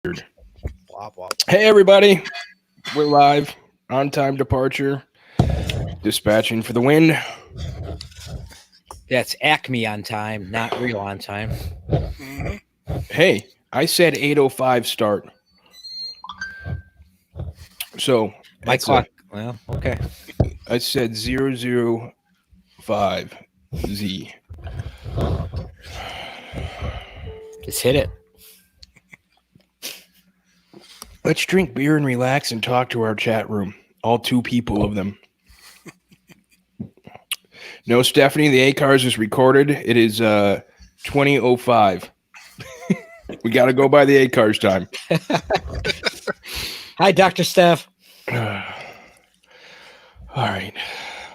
Weird. Blah, blah. Hey, everybody. We're live. On time departure. Dispatching for the win. That's Acme on time, not real on time. Hey, I said 8:05 start. So My that's clock. Well, okay. I said 005 Z. Just hit it. Let's drink beer and relax and talk to our chat room. All two people of them. No, Stephanie, the A-Cars is recorded. It is 20:05. We got to go by the A-Cars time. Hi, Dr. Steph. All right.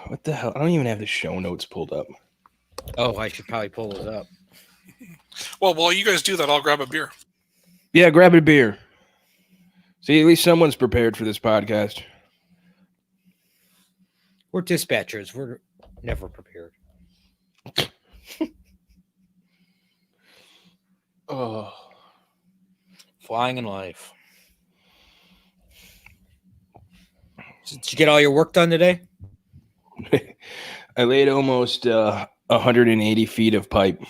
What the hell? I don't even have the show notes pulled up. Oh, I should probably pull those up. Well, while you guys do that, I'll grab a beer. Yeah, grab a beer. See, at least someone's prepared for this podcast. We're dispatchers. We're never prepared. Oh. Flying in life. Did you get all your work done today? I laid almost 180 feet of pipe.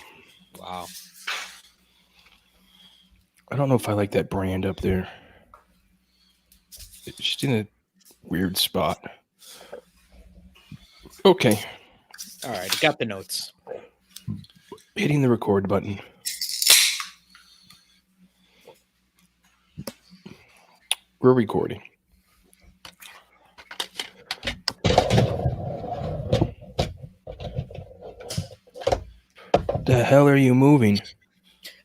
Wow. I don't know if I like that brand up there. It's just in a weird spot. Okay. All right. Got the notes. Hitting the record button. We're recording. The hell are you moving?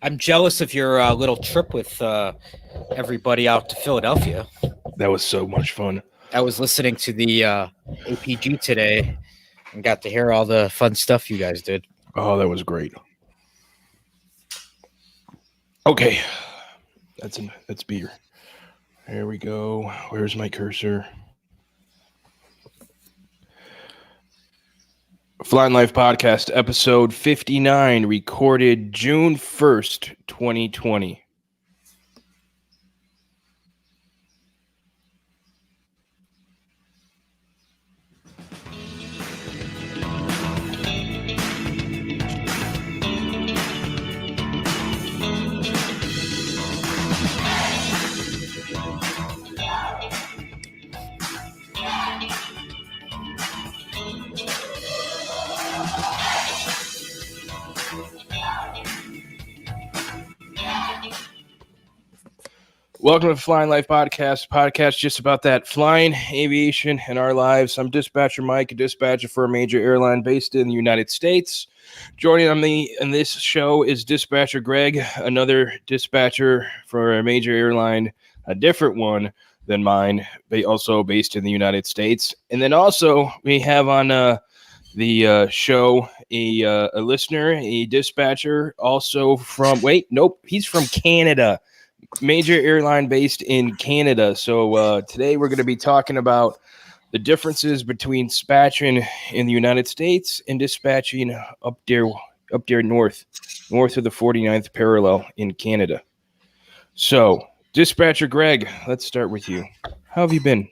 I'm jealous of your little trip with everybody out to Philadelphia. That was so much fun. I was listening to the APG today and got to hear all the fun stuff you guys did. Oh, that was great. Okay. That's beer. There we go. Where's my cursor? Flying Life Podcast, episode 59, recorded June 1st, 2020. Welcome to Flying Life podcast just about that flying, aviation, and our lives. I'm Dispatcher Mike, a dispatcher for a major airline based in the United States. Joining me in this show is Dispatcher Greg, another dispatcher for a major airline, a different one than mine, but also based in the United States. And then also we have on the show a listener, a dispatcher, also from, he's from Canada. Major airline based in Canada. So today we're going to be talking about the differences between dispatching in the United States and dispatching up there north of the 49th parallel in Canada. So, Dispatcher Greg, let's start with you. How have you been?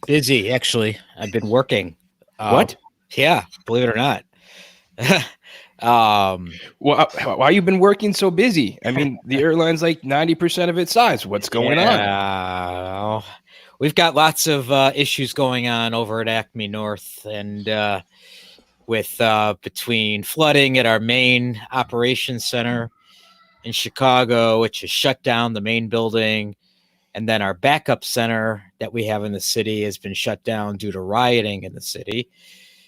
Busy, actually. I've been working. What? Yeah, believe it or not. Why you been working so busy? I mean, the airline's like 90% of its size. What's going on? We've got lots of issues going on over at Acme North, and with between flooding at our main operations center in Chicago, which has shut down the main building, and then our backup center that we have in the city has been shut down due to rioting in the city.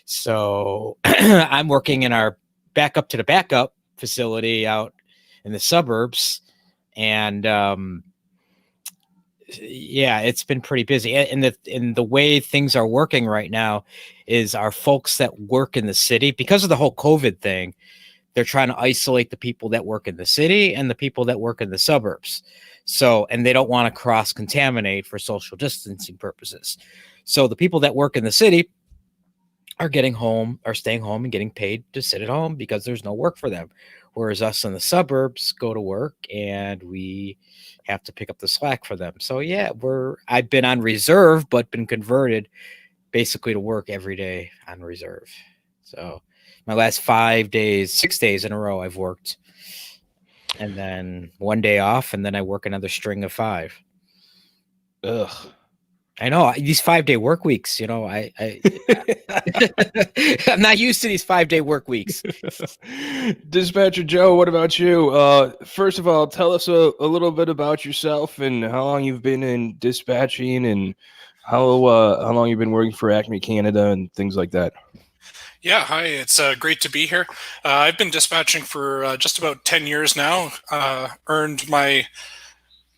So I'm working in our backup to the backup facility out in the suburbs. And yeah, it's been pretty busy. And the way things are working right now is our folks that work in the city, because of the whole COVID thing, they're trying to isolate the people that work in the city and the people that work in the suburbs. So, and they don't want to cross contaminate for social distancing purposes. So the people that work in the city are staying home and getting paid to sit at home because there's no work for them. whereas us in the suburbs go to work and we have to pick up the slack for them. So yeah, I've been on reserve, but been converted basically to work every day on reserve. So my last 6 days in a row, I've worked, and then 1 day off, and then I work another string of 5. Ugh. I know these 5-day work weeks, I'm not used to these 5-day work weeks. Dispatcher Joe, what about you? First of all, tell us a little bit about yourself and how long you've been in dispatching and how long you've been working for Acme Canada and things like that. Yeah, hi. It's great to be here. I've been dispatching for just about 10 years now. Earned my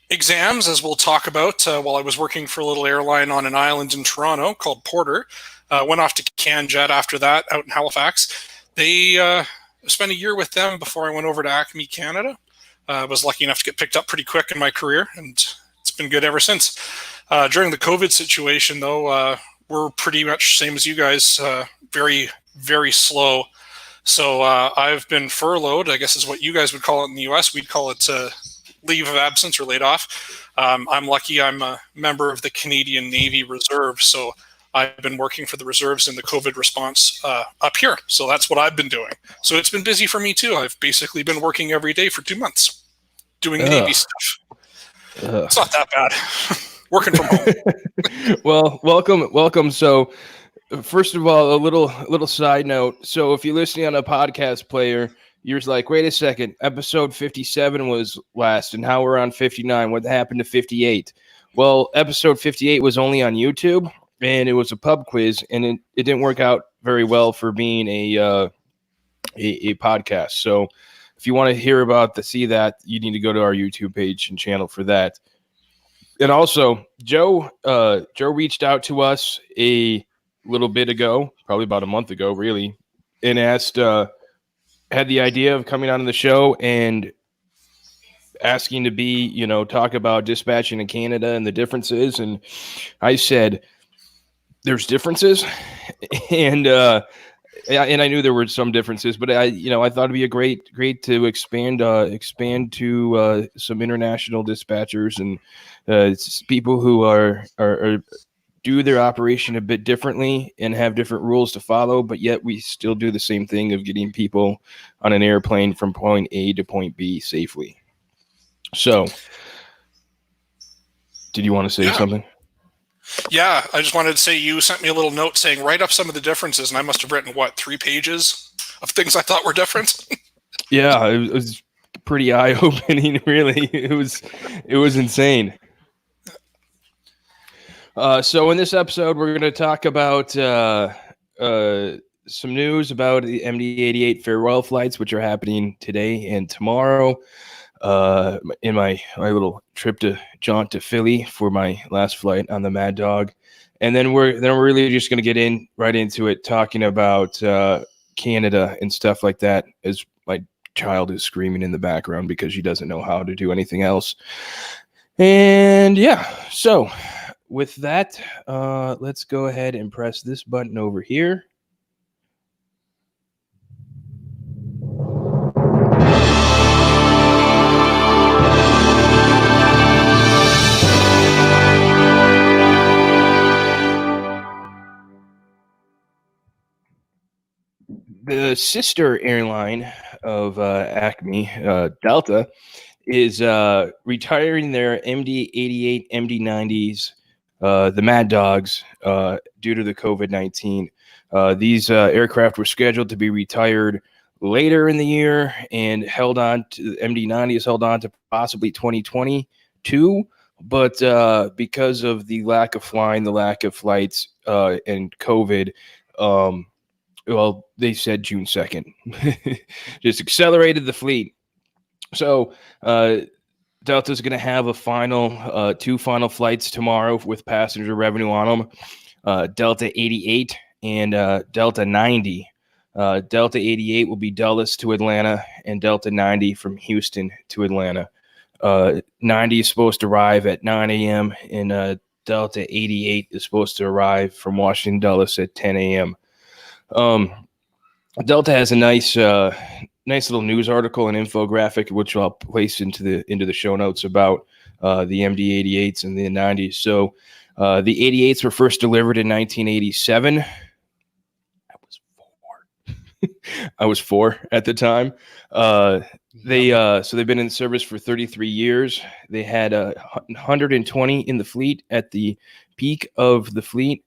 exams, as we'll talk about, while I was working for a little airline on an island in Toronto called Porter. Went off to CanJet after that, out in Halifax. They spent a year with them before I went over to Acme Canada. I was lucky enough to get picked up pretty quick in my career, and it's been good ever since. During the COVID situation, though, we're pretty much same as you guys, very, very slow. So I've been furloughed, I guess is what you guys would call it in the US. We'd call it leave of absence or laid off. I'm lucky I'm a member of the Canadian Navy Reserve, so I've been working for the reserves in the COVID response up here. So that's what I've been doing. So it's been busy for me too. I've basically been working every day for 2 months doing Navy stuff. It's not that bad. Working from home. Well, welcome. So first of all, a little side note. So if you're listening on a podcast player, you're like, wait a second, episode 57 was last, and how we're on 59. What happened to 58? Well, episode 58 was only on YouTube, and it was a pub quiz, and it didn't work out very well for being a podcast. So if you want to hear see that, you need to go to our YouTube page and channel for that. And also, Joe reached out to us a little bit ago, probably about a month ago, really, and asked, had the idea of coming on the show and asking to be, talk about dispatching in Canada and the differences. And I said, there's differences. And I knew there were some differences, but I thought it'd be a great to expand to some international dispatchers and people who are do their operation a bit differently and have different rules to follow, but yet we still do the same thing of getting people on an airplane from point A to point B safely. So, did you want to say something? Yeah, I just wanted to say you sent me a little note saying write up some of the differences, and I must have written 3 pages of things I thought were different. Yeah, it was pretty eye-opening. Really, it was insane. So in this episode, we're going to talk about some news about the MD-88 farewell flights, which are happening today and tomorrow. In my little trip to jaunt to Philly for my last flight on the Mad Dog, and then we're really just going to get right into it, talking about Canada and stuff like that. As my child is screaming in the background because she doesn't know how to do anything else. And yeah, so with that, let's go ahead and press this button over here. The sister airline of Acme, Delta, is retiring their MD-88, MD-90s, the Mad Dogs, due to the COVID-19. These aircraft were scheduled to be retired later in the year, and the MD-90 is held on to possibly 2022. But because of the lack of flying, the lack of flights, and COVID, they said June 2nd. Just accelerated the fleet. So Delta's going to have a 2 final flights tomorrow with passenger revenue on them. Delta 88 and Delta 90. Delta 88 will be Dulles to Atlanta, and Delta 90 from Houston to Atlanta. 90 is supposed to arrive at 9 a.m. and Delta 88 is supposed to arrive from Washington Dulles at 10 a.m. Delta has a nice nice little news article and infographic, which I'll place into the show notes about the MD-88s in the 90s. So the 88s were first delivered in 1987. I was four at the time. So they've been in service for 33 years. They had 120 in the fleet at the peak of the fleet.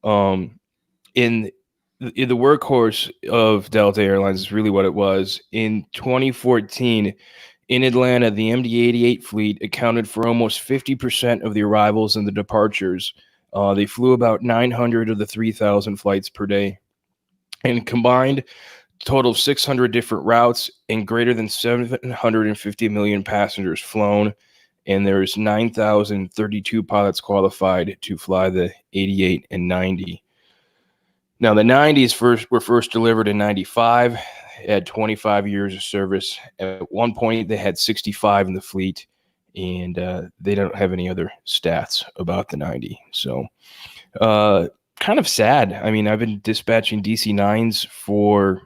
In the workhorse of Delta Airlines is really what it was. In 2014, in Atlanta, the MD-88 fleet accounted for almost 50% of the arrivals and the departures. They flew about 900 of the 3,000 flights per day. And combined, total of 600 different routes and greater than 750 million passengers flown. And there's 9,032 pilots qualified to fly the 88 and 90. Now, the 90s were first delivered in 95. It had 25 years of service. At one point, they had 65 in the fleet, and they don't have any other stats about the 90. So, kind of sad. I mean, I've been dispatching DC-9s for,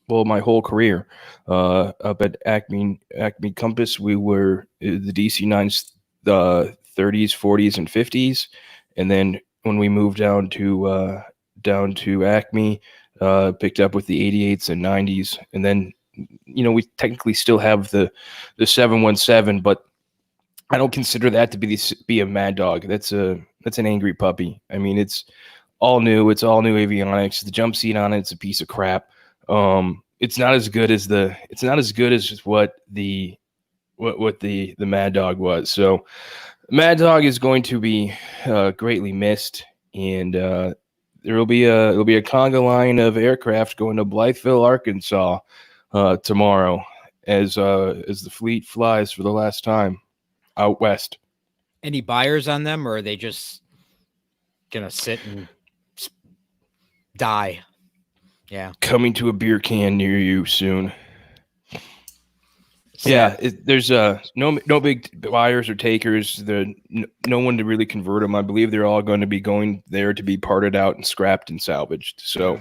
well, my whole career. Up at Acme Compass, we were the DC-9s, the 30s, 40s, and 50s. And then when we moved down to Acme, picked up with the 88s and 90s. And then, we technically still have the 717, but I don't consider that to be a Mad Dog. That's an angry puppy. I mean, it's all new. It's all new avionics. The jump seat on it's a piece of crap. It's not as good as what the Mad Dog was. So Mad Dog is going to be greatly missed, and it'll be a conga line of aircraft going to Blytheville, Arkansas tomorrow as the fleet flies for the last time out west. Any buyers on them, or are they just gonna sit and die? Yeah, coming to a beer can near you soon. Yeah, there's no big buyers or takers. There no one to really convert them. I believe they're all going to be going there to be parted out and scrapped and salvaged. So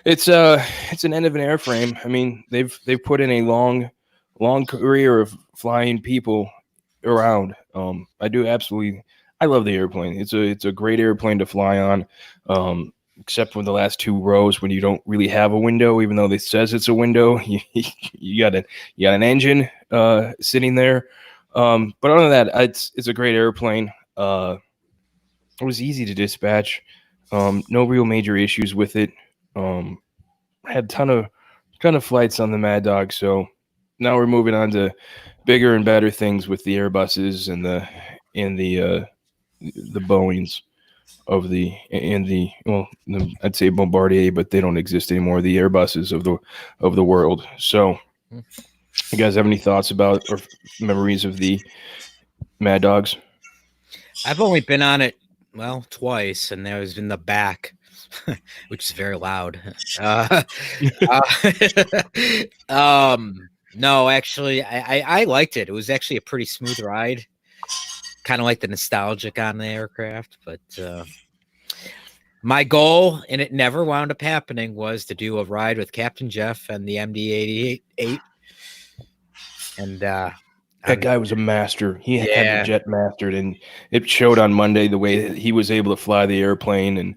it's an end of an airframe. I mean, they've put in a long career of flying people around. I love the airplane. It's a great airplane to fly on. Except for the last two rows when you don't really have a window, even though it says it's a window. You got an engine sitting there. But other than that, it's a great airplane. It was easy to dispatch. No real major issues with it. Had ton of flights on the Mad Dog. So now we're moving on to bigger and better things with the Airbuses and the Boeings. I'd say Bombardier, but they don't exist anymore. The Airbuses of the world. So, you guys have any thoughts about or memories of the Mad Dogs? I've only been on it twice, and that was in the back, which is very loud. No, actually, I liked it. It was actually a pretty smooth ride. Kind of like the nostalgic on the aircraft, but my goal, and it never wound up happening, was to do a ride with Captain Jeff and the MD-88. And that guy was a master. He had the jet mastered, and it showed on Monday the way that he was able to fly the airplane. And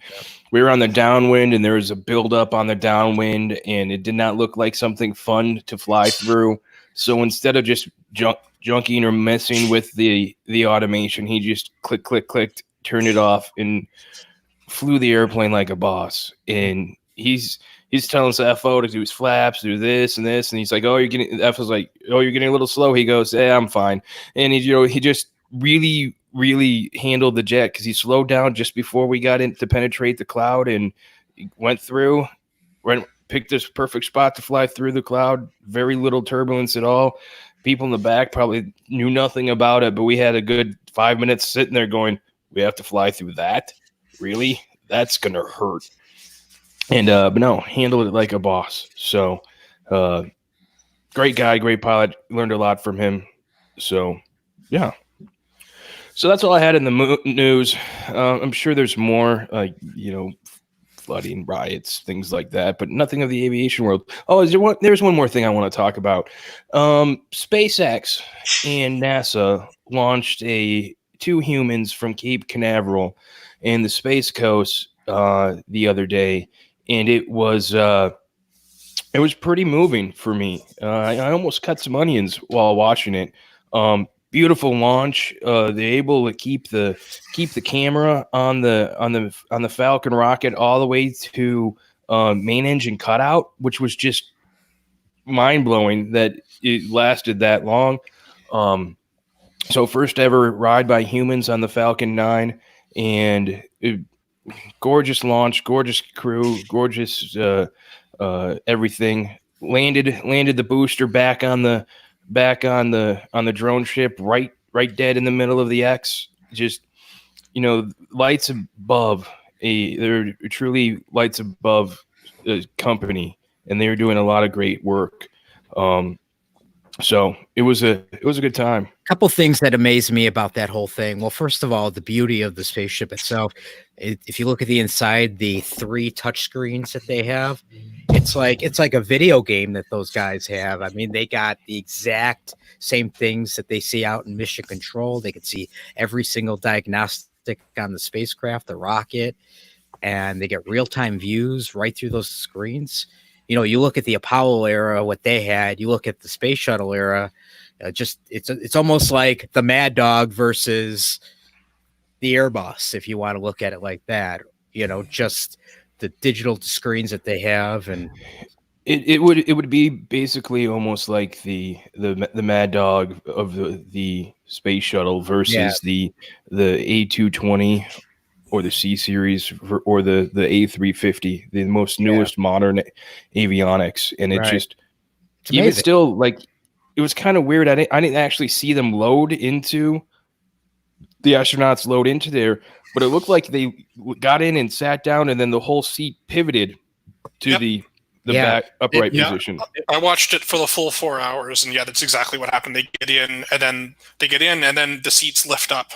we were on the downwind, and there was a buildup on the downwind, and it did not look like something fun to fly through. So instead of just junking or messing with the automation, he just clicked, turned it off, and flew the airplane like a boss. And he's telling us FO to do his flaps, do this and this, and he's like, "Oh, you're getting." FO's like, "Oh, you're getting a little slow." He goes, "Yeah, I'm fine." And he just really handled the jet because he slowed down just before we got in to penetrate the cloud and went through. Picked this perfect spot to fly through the cloud. Very little turbulence at all. People in the back probably knew nothing about it, but we had a good 5 minutes sitting there going, "We have to fly through that? Really? That's gonna hurt." And but no, handled it like a boss. So great guy, great pilot. Learned a lot from him. So yeah. So that's all I had in the news. I'm sure there's more, flooding, riots, things like that, but nothing of the aviation world. Oh, there's one more thing I want to talk about. SpaceX and NASA launched two humans from Cape Canaveral and the Space Coast the other day, and it was pretty moving for me. I almost cut some onions while watching it. Beautiful launch. They're able to keep the camera on the Falcon rocket all the way to main engine cutout, which was just mind blowing that it lasted that long. So first ever ride by humans on the Falcon 9, and gorgeous launch, gorgeous crew, gorgeous everything. Landed the booster back on the drone ship, right dead in the middle of the X. Just, lights above they're truly lights above a company, and they're doing a lot of great work. So it was a good time. Couple things that amaze me about that whole thing. Well, first of all, the beauty of the spaceship itself. If you look at the inside, the 3 touch screens that they have, it's like a video game that those guys have. I mean, they got the exact same things that they see out in Mission Control. They can see every single diagnostic on the spacecraft, the rocket, and they get real-time views right through those screens. You look at the Apollo era, what they had. You look at the Space Shuttle era. It's almost like the Mad Dog versus the Airbus, if you want to look at it like that. Just the digital screens that they have, and it would be basically almost like the Mad Dog of the Space Shuttle versus the A220 or the C series or the A350, the most newest modern avionics, and it's even still like. It was kind of weird. I didn't actually see them load into the astronauts load into there, but it looked like they got in and sat down, and then the whole seat pivoted to the back upright position. I watched it for the full 4 hours, and that's exactly what happened. They get in, and then the seats lift up.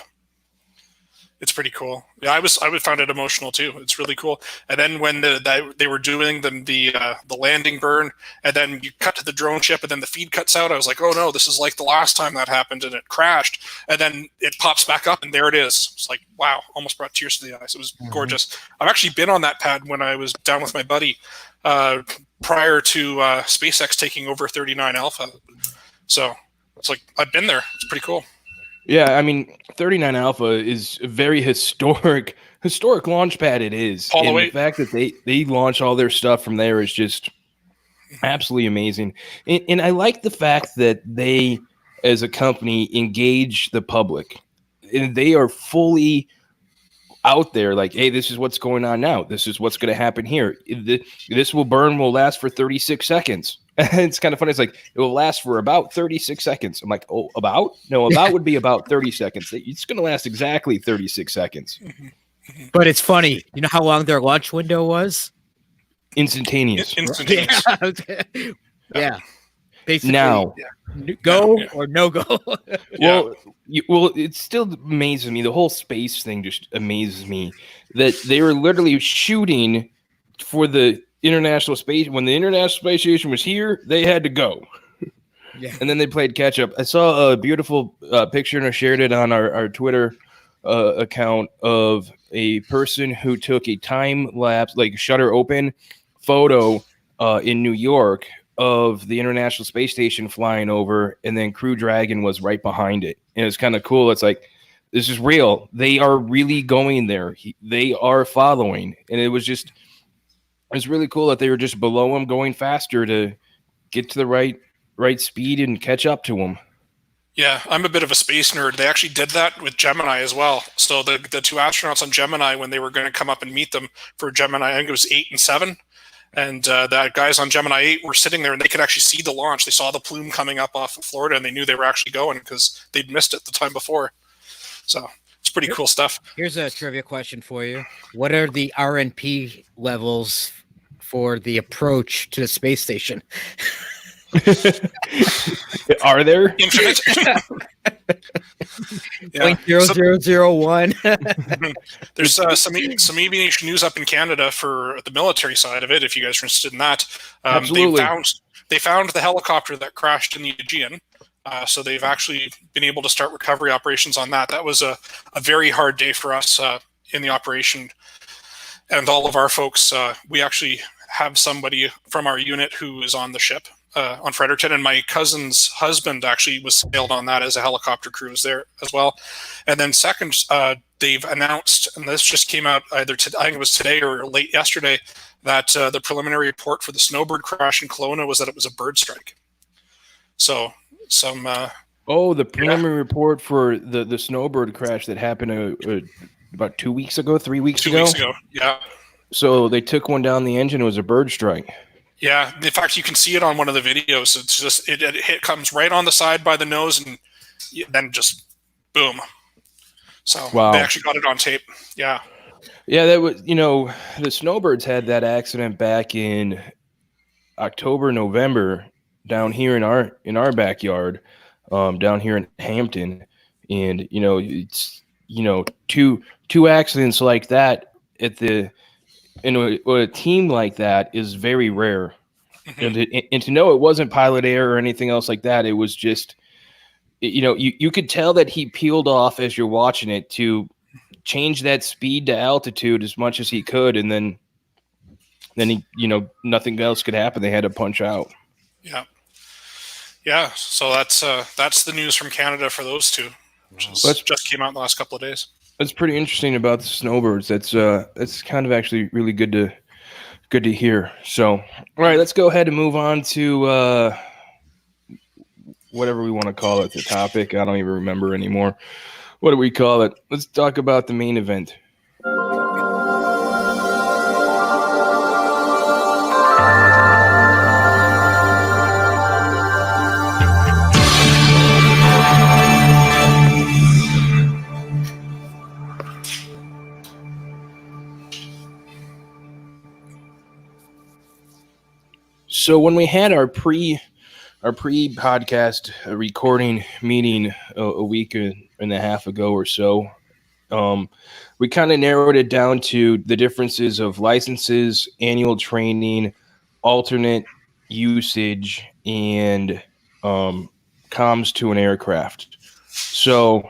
It's pretty cool. Yeah, I would find it emotional too. It's really cool. And then when they were doing the landing burn, and then you cut to the drone ship, and then the feed cuts out, I was like, oh no, this is like the last time that happened, and it crashed. And then it pops back up, and there it is. It's like, wow, almost brought tears to the eyes. It was gorgeous. I've actually been on that pad when I was down with my buddy prior to SpaceX taking over 39 Alpha. So it's like I've been there. It's pretty cool. Yeah, I mean, 39 Alpha is a very historic launch pad. It is. And the fact that they launch all their stuff from there is just absolutely amazing. And I like the fact that they, as a company, engage the public. And they are fully out there like, hey, this is what's going on now. This is what's going to happen here. This will last for 36 seconds. It's kind of funny. It's like, it will last for about 36 seconds. I'm like, oh, about? No, about would be about 30 seconds. It's going to last exactly 36 seconds. But it's funny. You know how long their launch window was? Instantaneous. Yeah. Basically, now, go or no go. Well, it still amazes me. The whole space thing just amazes me that they were literally shooting for the International Space. When the International Space Station was here, they had to go. Yeah. And then they played catch up. I saw a beautiful picture, and I shared it on our Twitter account of a person who took a time lapse, like shutter open photo in New York of the International Space Station flying over, and then Crew Dragon was right behind it. And it's kind of cool. It's like, this is real. They are really going there. They are following. And it was really cool that they were just below him, going faster to get to the right speed and catch up to him. Yeah, I'm a bit of a space nerd. They actually did that with Gemini as well. So the 2 astronauts on Gemini, when they were going to come up and meet them for Gemini, I think it was 8 and 7, and the guys on Gemini 8 were sitting there, and they could actually see the launch. They saw the plume coming up off of Florida, and they knew they were actually going because they'd missed it the time before. So it's pretty cool stuff. Here's a trivia question for you. What are the RNP levels for the approach to the space station? Are there? Infinite. Yeah. 0.0001. There's some aviation news up in Canada for the military side of it. If you guys are interested in that, Absolutely. they found the helicopter that crashed in the Aegean. So they've actually been able to start recovery operations on that. That was a very hard day for us in the operation, and all of our folks. We actually have somebody from our unit who is on the ship on Fredericton, and my cousin's husband actually was sailed on that as a helicopter cruise there as well. And then second, they've announced, and this just came out either I think it was today or late yesterday, that the preliminary report for the Snowbird crash in Kelowna was that it was a bird strike. So some. The preliminary report for the Snowbird crash that happened about 2 weeks ago, 3 weeks ago. 2 weeks ago, yeah. So they took one down the engine. It was a bird strike. Yeah, in fact, you can see it on one of the videos. It's just it comes right on the side by the nose, and then just boom. So wow. They actually got it on tape. Yeah. Yeah, that was the Snowbirds had that accident back in October, November down here in our backyard, down here in Hampton, and it's two accidents like that a team like that is very rare. Mm-hmm. And to know it wasn't pilot error or anything else like that, it was just, you could tell that he peeled off as you're watching it to change that speed to altitude as much as he could. And then he, nothing else could happen. They had to punch out. Yeah. Yeah. So that's the news from Canada for those two. Just came out in the last couple of days. That's pretty interesting about the Snowbirds. That's kind of actually really good to hear. So, all right, let's go ahead and move on to whatever we want to call it. The topic, I don't even remember anymore. What do we call it? Let's talk about the main event. So when we had our pre-podcast recording meeting a week and a half ago or so, we kind of narrowed it down to the differences of licenses, annual training, alternate usage, and comms to an aircraft. So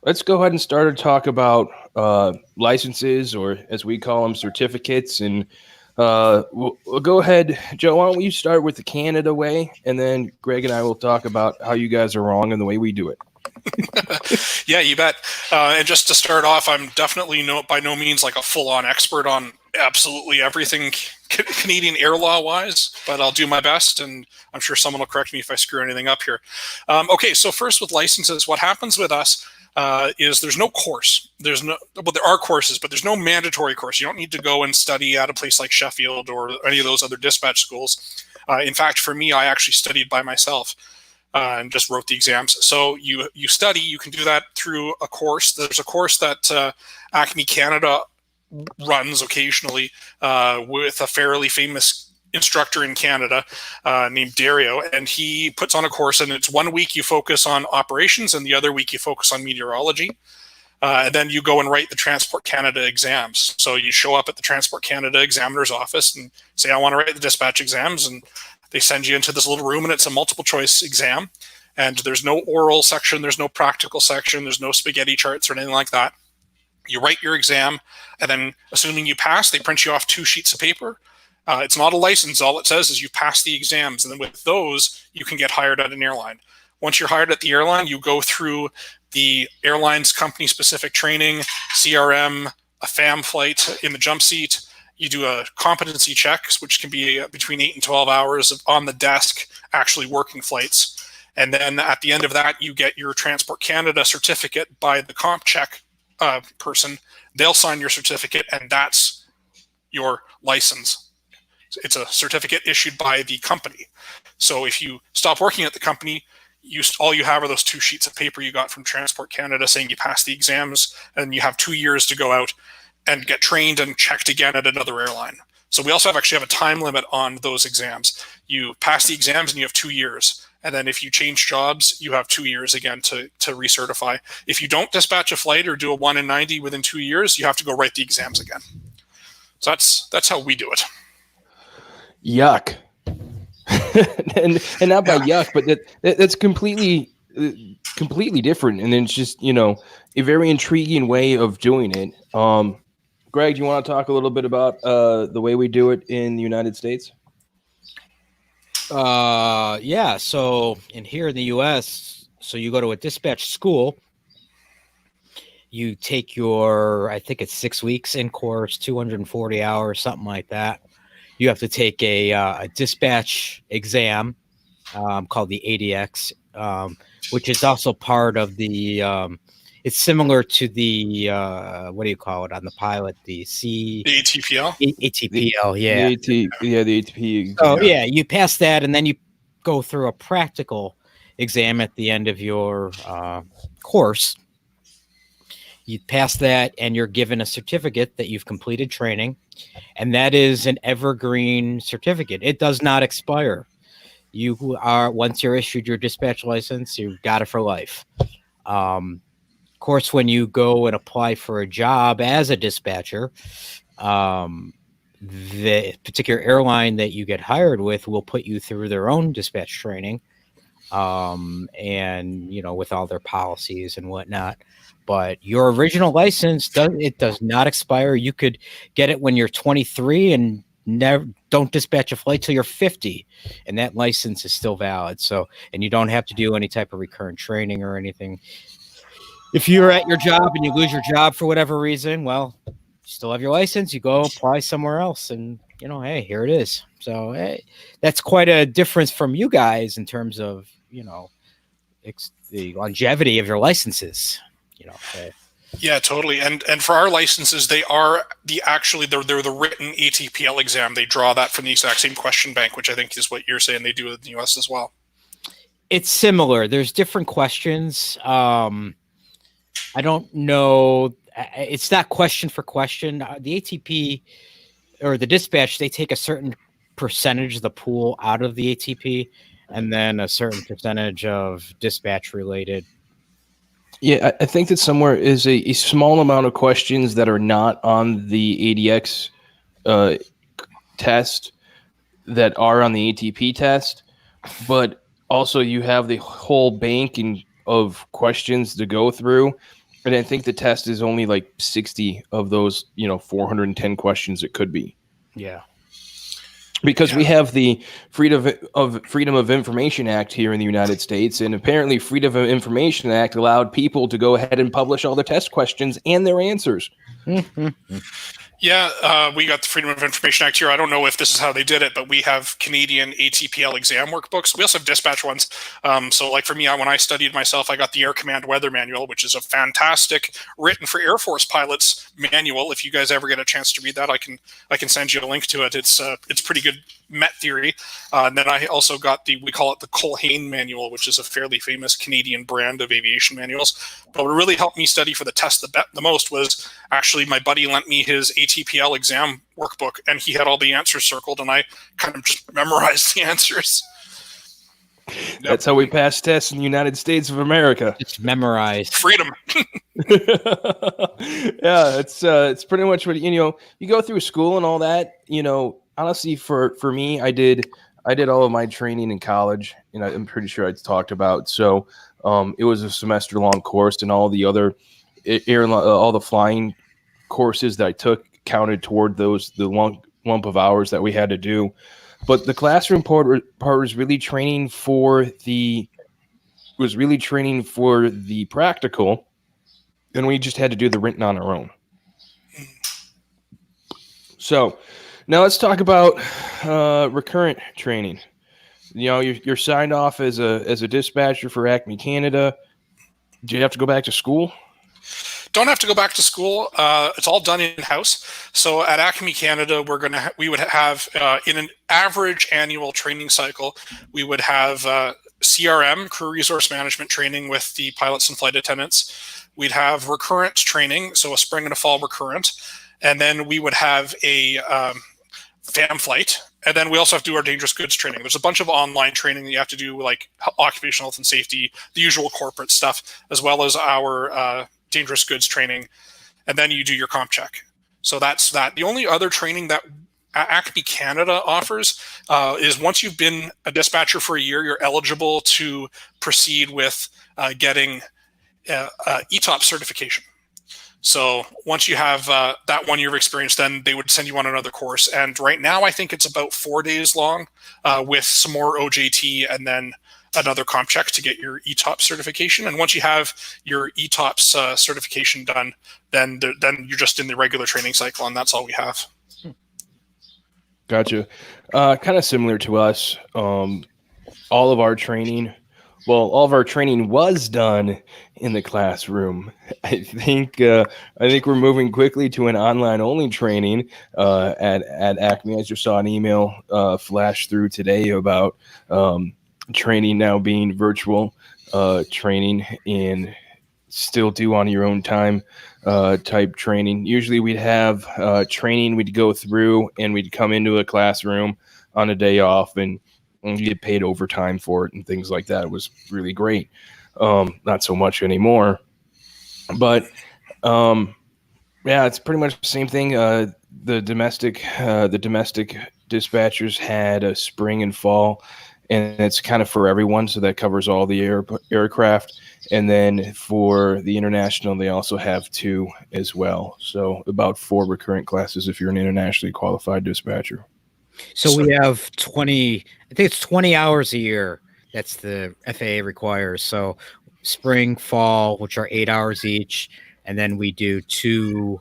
let's go ahead and start to talk about licenses, or as we call them, certificates. And we'll go ahead, Joe, why don't you start with the Canada way, and then Greg and I will talk about how you guys are wrong and the way we do it. Yeah, you bet. And just to start off, I'm definitely by no means like a full-on expert on absolutely everything Canadian air law-wise, but I'll do my best, and I'm sure someone will correct me if I screw anything up here. Okay, so first with licenses, what happens with us is there's no course. There are courses, but there's no mandatory course. You don't need to go and study at a place like Sheffield or any of those other dispatch schools. In fact, for me, I actually studied by myself and just wrote the exams. So you study, you can do that through a course. There's a course that Acme Canada runs occasionally with a fairly famous instructor in Canada named Dario, and he puts on a course, and it's 1 week you focus on operations and the other week you focus on meteorology. And then you go and write the Transport Canada exams. So you show up at the Transport Canada examiner's office and say, I want to write the dispatch exams, and they send you into this little room, and it's a multiple choice exam. And there's no oral section, there's no practical section, there's no spaghetti charts or anything like that. You write your exam, and then assuming you pass, they print you off 2 sheets of paper. It's not a license. All it says is you pass the exams, and then with those, you can get hired at an airline. Once you're hired at the airline, you go through the airline's company-specific training, CRM, a FAM flight in the jump seat. You do a competency checks, which can be between 8 and 12 hours of on the desk, actually working flights. And then at the end of that, you get your Transport Canada certificate by the comp check person. They'll sign your certificate, and that's your license. It's a certificate issued by the company. So if you stop working at the company, all you have are those 2 sheets of paper you got from Transport Canada saying you passed the exams, and you have 2 years to go out and get trained and checked again at another airline. So we also actually have a time limit on those exams. You pass the exams and you have 2 years. And then if you change jobs, you have 2 years again to recertify. If you don't dispatch a flight or do a 1 in 90 within 2 years, you have to go write the exams again. So that's how we do it. Yuck. and not by yuck, but that's completely different. And it's just, a very intriguing way of doing it. Greg, do you want to talk a little bit about the way we do it in the United States? Yeah. So here in the U.S., so you go to a dispatch school. You take I think it's 6 weeks in course, 240 hours, something like that. You have to take a dispatch exam called the ADX, which is also part of the. It's similar to the what do you call it on the pilot? The ATPL. ATPL, yeah. The ATP exam. Oh yeah, you pass that, and then you go through a practical exam at the end of your course. You pass that, and you're given a certificate that you've completed training, and that is an evergreen certificate. It does not expire. You are once you're issued your dispatch license, you've got it for life. Of course, when you go and apply for a job as a dispatcher, the particular airline that you get hired with will put you through their own dispatch training, and with all their policies and whatnot. But your original license does not expire. You could get it when you're 23 and don't dispatch a flight till you're 50, and that license is still valid. So, and you don't have to do any type of recurrent training or anything. If you're at your job and you lose your job for whatever reason, well, you still have your license. You go apply somewhere else, and hey, here it is. So hey, that's quite a difference from you guys in terms of the longevity of your licenses. Yeah, totally. And for our licenses, they are they're the written ATPL exam. They draw that from the exact same question bank, which I think is what you're saying they do in the US as well. It's similar. There's different questions. I don't know. It's not question for question. The ATP or the dispatch, they take a certain percentage of the pool out of the ATP and then a certain percentage of dispatch related. Yeah, I think that somewhere is a small amount of questions that are not on the ADX test that are on the ATP test, but also you have the whole banking of questions to go through. And I think the test is only like 60 of those, 410 questions it could be. Yeah. Because we have the Freedom of Information Act here in the United States, and apparently Freedom of Information Act allowed people to go ahead and publish all the test questions and their answers. Yeah, we got the Freedom of Information Act here. I don't know if this is how they did it, but we have Canadian ATPL exam workbooks. We also have dispatch ones. So like for me, when I studied myself, I got the Air Command Weather Manual, which is a fantastic written for Air Force pilots manual. If you guys ever get a chance to read that, I can send you a link to it. It's pretty good Met theory. And then I also got we call it the Culhane Manual, which is a fairly famous Canadian brand of aviation manuals. But what really helped me study for the test the most was actually my buddy lent me his ATPL exam workbook, and he had all the answers circled, and I kind of just memorized the answers. That's how we pass tests in the United States of America. It's memorized. Freedom. Yeah, it's pretty much what you go through school and all that. Honestly, for me, I did all of my training in college, and I'm pretty sure I talked about. So it was a semester long course, and all the other all the flying courses that I took counted toward the lump of hours that we had to do. But the classroom part was really training for the practical, and we just had to do the written on our own. So now let's talk about recurrent training. You're signed off as a dispatcher for Acme Canada. Do you have to go back to school? Don't have to go back to school. It's all done in-house. So at Acme Canada, we would have in an average annual training cycle, we would have CRM, crew resource management training with the pilots and flight attendants. We'd have recurrent training, so a spring and a fall recurrent. And then we would have a FAM flight, and then we also have to do our dangerous goods training. There's a bunch of online training that you have to do, like occupational health and safety, the usual corporate stuff, as well as our dangerous goods training, and then you do your comp check. So that's that. The only other training that ACME Canada offers is once you've been a dispatcher for a year, you're eligible to proceed with getting ETOPS certification. So once you have that 1 year of experience, then they would send you on another course. And right now, I think it's about 4 days long with some more OJT and then another comp check to get your ETOPS certification. And once you have your ETOPS certification done, then you're just in the regular training cycle, and that's all we have. Gotcha. Kind of similar to us. All of our training was done in the classroom. I think we're moving quickly to an online only training at ACME. I just saw an email flash through today about training now being virtual training and still do on your own time type training. Usually we'd have training we'd go through and we'd come into a classroom on a day off and get paid overtime for it and things like that. It was really great. Not so much anymore, but yeah, it's pretty much the same thing. The domestic dispatchers had a spring and fall, and it's kind of for everyone. So that covers all the aircraft. And then for the international, they also have 2 as well. So about 4 recurrent classes if you're an internationally qualified dispatcher. So we have 20, I think it's 20 hours a year. That's the FAA requires. So spring, fall, which are 8 hours each. And then we do 2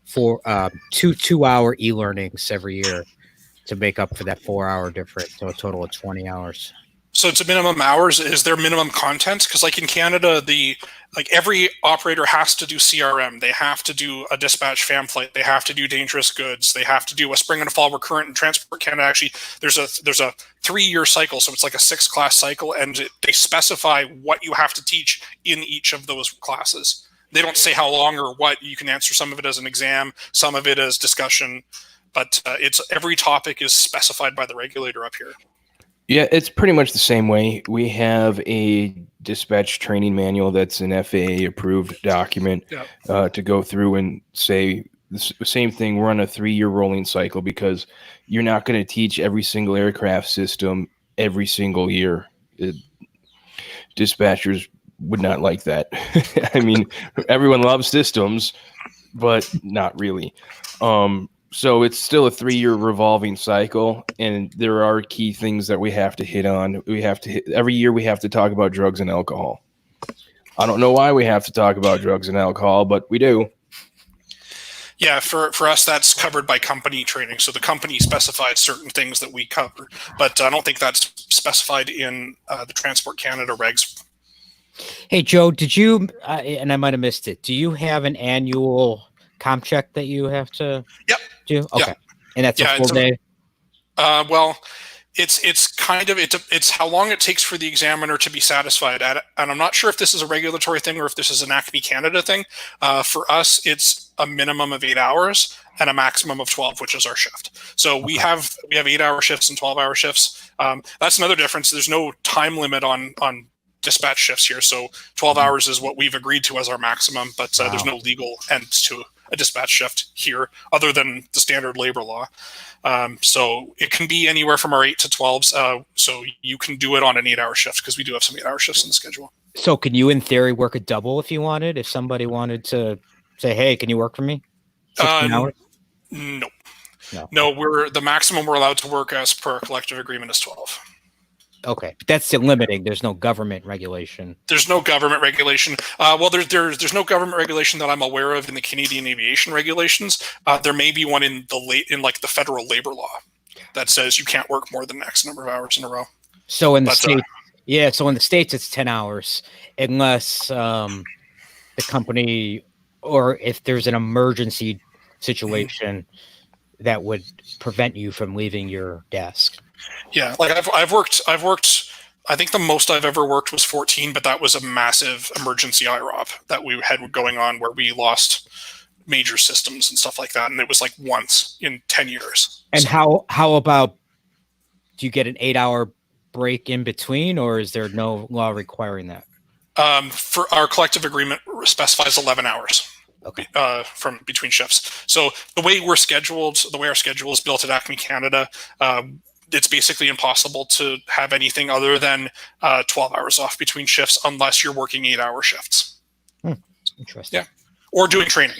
2-hour e-learnings every year to make up for that 4-hour difference. So a total of 20 hours. So it's a minimum hours. Is there minimum content? Because like in Canada, every operator has to do CRM. They have to do a dispatch FAM flight. They have to do dangerous goods. They have to do a spring and a fall recurrent. In Transport Canada, actually, there's a 3-year cycle. So it's like a 6-class cycle, and they specify what you have to teach in each of those classes. They don't say how long or what. You can answer some of it as an exam, some of it as discussion, but it's every topic is specified by the regulator up here. Yeah, it's pretty much the same way. We have a dispatch training manual that's an FAA approved document to go through and say the same thing. We're on a 3-year rolling cycle because you're not going to teach every single aircraft system every single year. Dispatchers would not like that. I mean, everyone loves systems, but not really. So it's still a 3-year revolving cycle, and there are key things that we have to hit on. Every year we have to talk about drugs and alcohol. I don't know why we have to talk about drugs and alcohol, but we do. Yeah, for us, that's covered by company training. So the company specifies certain things that we cover, but I don't think that's specified in the Transport Canada regs. Hey, Joe, did you, and I might have missed it, do you have an annual comp check that you have to do? Okay. Yeah. And that's a full day? Well, it's kind of, it's how long it takes for the examiner to be satisfied at it. And I'm not sure if this is a regulatory thing or if this is an ACME Canada thing. For us, it's a minimum of 8 hours and a maximum of 12, which is our shift. So we have 8-hour shifts and 12-hour shifts. That's another difference. There's no time limit on dispatch shifts here. So 12 hours is what we've agreed to as our maximum, but there's no legal end to a dispatch shift here other than the standard labor law. So it can be anywhere from our 8 to 12s. So you can do it on an 8-hour shift because we do have some 8-hour shifts in the schedule. So can you, in theory, work a double if you wanted? If somebody wanted to say, hey, can you work for me? 16 hours? No. The maximum we're allowed to work as per collective agreement is 12. Okay, but that's still limiting. There's no government regulation. There's no government regulation. Well, there's no government regulation that I'm aware of in the Canadian aviation regulations. There may be one in the federal labor law that says you can't work more than X number of hours in a row. So in the States, so in the States it's 10 hours unless the company, or if there's an emergency situation that would prevent you from leaving your desk. Yeah, like I've worked. I think the most I've ever worked was 14, but that was a massive emergency IROP that we had going on where we lost major systems and stuff like that. And it was like once in 10 years. And how about, do you get an 8-hour break in between, or is there no law requiring that? For our collective agreement specifies 11 hours. Okay. From between shifts. So the way our schedule is built at Acme Canada, it's basically impossible to have anything other than 12 hours off between shifts unless you're working 8-hour shifts. Interesting. Yeah. Or doing training.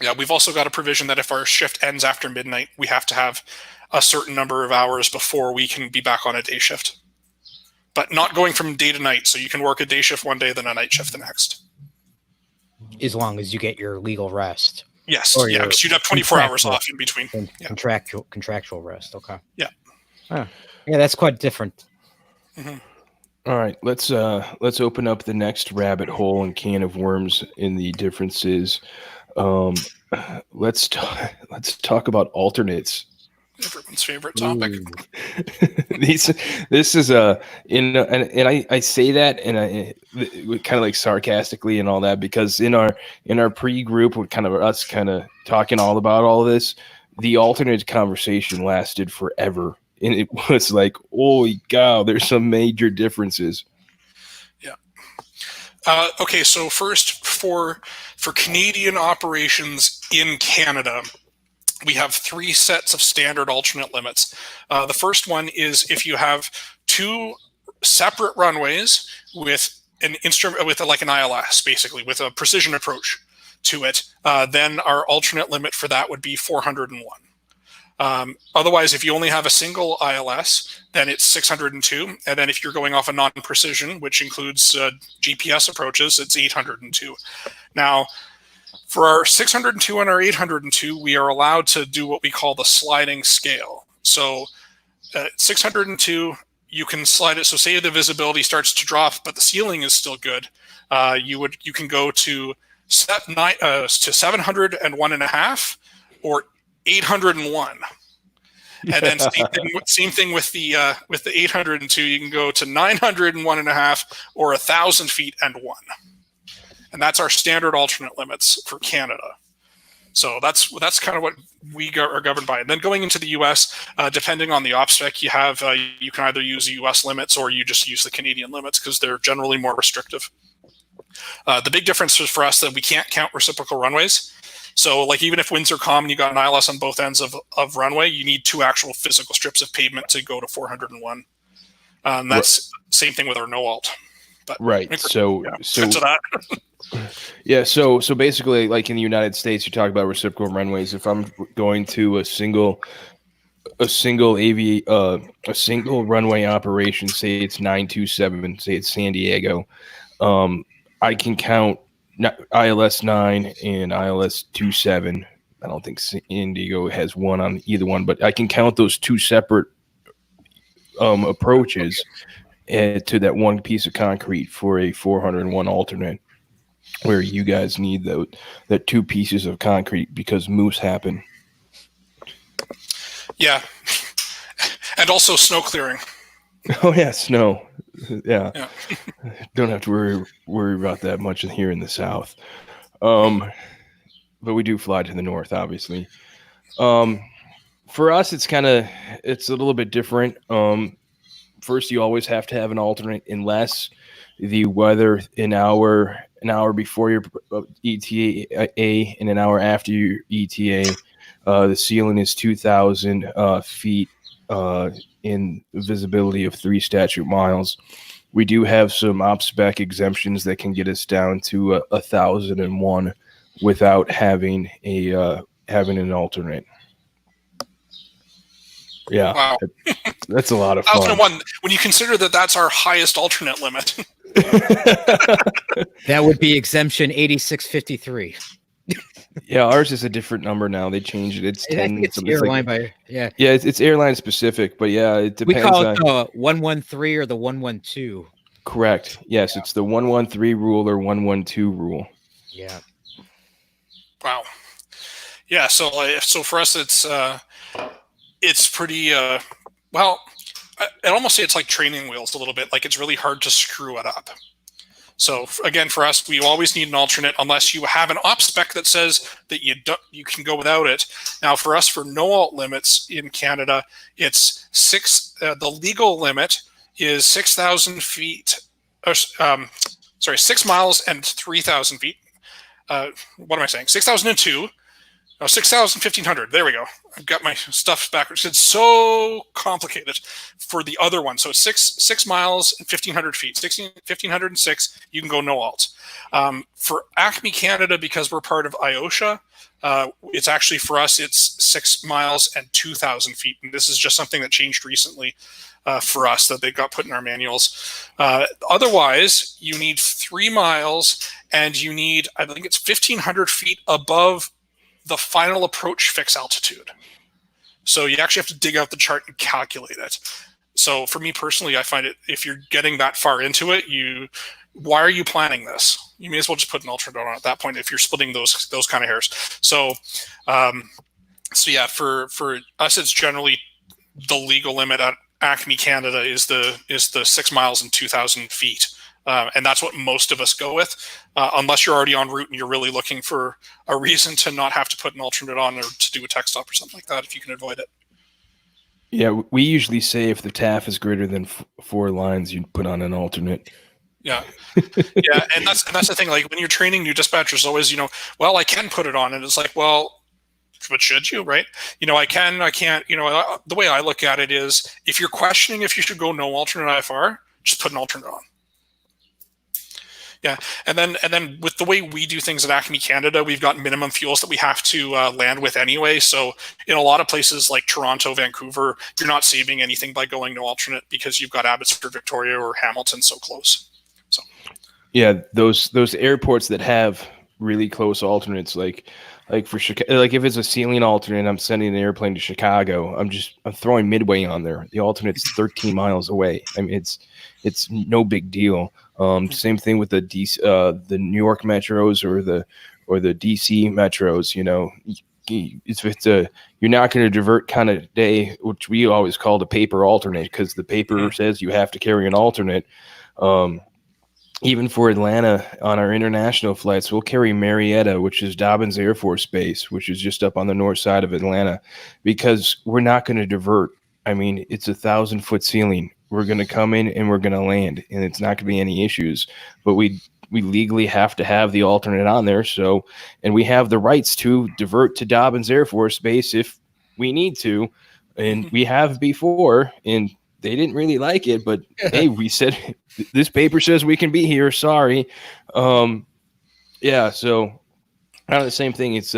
Yeah, we've also got a provision that if our shift ends after midnight, we have to have a certain number of hours before we can be back on a day shift. But not going from day to night, so you can work a day shift one day, then a night shift the next. As long as you get your legal rest. Yes, Or yeah, because you'd have 24 hours off in between. Yeah. Contractual rest. Okay. Yeah. Yeah, that's quite different. Mm-hmm. All right, let's open up the next rabbit hole and can of worms in the differences. Let's talk about alternates. Everyone's favorite topic. This is and I say that and I kind of like sarcastically and all that, because in our pre-group with kind of us kind of talking all about all this, the alternate conversation lasted forever, and it was like, holy cow, there's some major differences. Yeah. Okay, so first for Canadian operations in Canada, we have 3 sets of standard alternate limits. The first one is if you have 2 separate runways with an instrument, with like an ILS, basically with a precision approach to it, then our alternate limit for that would be 401. Otherwise, if you only have a single ILS, then it's 602. And then if you're going off a non-precision, which includes GPS approaches, it's 802. Now, for our 602 and our 802, we are allowed to do what we call the sliding scale. So 602, you can slide it. So say the visibility starts to drop, but the ceiling is still good. You can go to 701.5 or 801. And then same thing with the 802. You can go to 901.5 or 1,000 feet and 1. And that's our standard alternate limits for Canada. So that's kind of what we are governed by. And then going into the U.S., depending on the op spec you have, you can either use the U.S. limits or you just use the Canadian limits because they're generally more restrictive. The big difference is for us that we can't count reciprocal runways. So like even if winds are calm and you got an ILS on both ends of runway, you need 2 actual physical strips of pavement to go to 401. That's same thing with our no alt. But right. So to that. Yeah, so basically, like in the United States, you talk about reciprocal runways. If I'm going to a single runway operation, say it's 927, say it's San Diego, I can count ILS 9 and ILS 27. I don't think San Diego has one on either one, but I can count those 2 separate approaches to that one piece of concrete for a 401 alternate, where you guys need that 2 pieces of concrete because moose happen. Yeah. And also snow clearing. Oh yeah, snow. Yeah. Don't have to worry about that much here in the South. But we do fly to the north, obviously. For us, it's a little bit different. First, you always have to have an alternate unless the weather an hour before your ETA and an hour after your ETA, the ceiling is 2,000 feet in visibility of 3 statute miles. We do have some op spec exemptions that can get us down to 1,001 without having an alternate. Yeah, wow. That's a lot of fun. 1,001, when you consider that that's our highest alternate limit. That would be exemption 8653. Yeah, ours is a different number now. They changed it. It's 10. It's airline yeah, it's airline specific, but yeah, it depends. We call it the 113 or the 112. Correct. Yes, yeah. It's the 113 rule or 112 rule. Yeah. Wow. Yeah. So for us, it's pretty well. I'd almost say it's like training wheels a little bit. Like it's really hard to screw it up. So again, for us, we always need an alternate unless you have an op spec that says that you can go without it. Now, for us, for no alt limits in Canada, it's the legal limit is 6,000 feet. 6 miles and 3,000 feet. What am I saying? 6,002. No, 6,000, 1,500. There we go. I've got my stuff backwards. It's so complicated for the other one. So it's 6 miles and 1,500 feet. 1,506, you can go no alt. For Acme Canada, because we're part of IOSHA, it's actually, for us, it's 6 miles and 2,000 feet. And this is just something that changed recently for us that they got put in our manuals. Otherwise, you need 3 miles and you need, I think it's 1,500 feet above the final approach fix altitude. So you actually have to dig out the chart and calculate it. So for me personally, I find it, if you're getting that far into it, why are you planning this? You may as well just put an alternate on at that point if you're splitting those kind of hairs. So yeah, for us, it's generally the legal limit at Acme Canada is the 6 miles and 2,000 feet. And that's what most of us go with, unless you're already en route and you're really looking for a reason to not have to put an alternate on or to do a tech stop or something like that, if you can avoid it. Yeah, we usually say if the TAF is greater than 4 lines, you put on an alternate. Yeah, yeah, and that's the thing. Like when you're training new dispatchers, always, well, I can put it on, and it's like, well, but should you, right? I can, I can't. The way I look at it is, if you're questioning if you should go no alternate IFR, just put an alternate on. Yeah, and then with the way we do things at Acme Canada, we've got minimum fuels that we have to land with anyway. So in a lot of places like Toronto, Vancouver, you're not saving anything by going no alternate because you've got Abbotsford, Victoria, or Hamilton so close. So yeah, those airports that have really close alternates, like for Chicago, like if it's a ceiling alternate, I'm sending an airplane to Chicago. I'm throwing Midway on there. The alternate's 13 miles away. I mean, it's no big deal. Same thing with the New York metros or the DC metros. It's you're not going to divert kind of day, which we always call the paper alternate, because the paper says you have to carry an alternate. Even for Atlanta, on our international flights, we'll carry Marietta, which is Dobbins Air Force Base, which is just up on the north side of Atlanta, because we're not going to divert. I mean, it's 1,000-foot ceiling. We're going to come in and we're going to land, and it's not going to be any issues. But we legally have to have the alternate on there. So, and we have the rights to divert to Dobbins Air Force Base if we need to, and we have before, and they didn't really like it. But hey, we said this paper says we can be here. Sorry. Yeah. So kind of the same thing. It's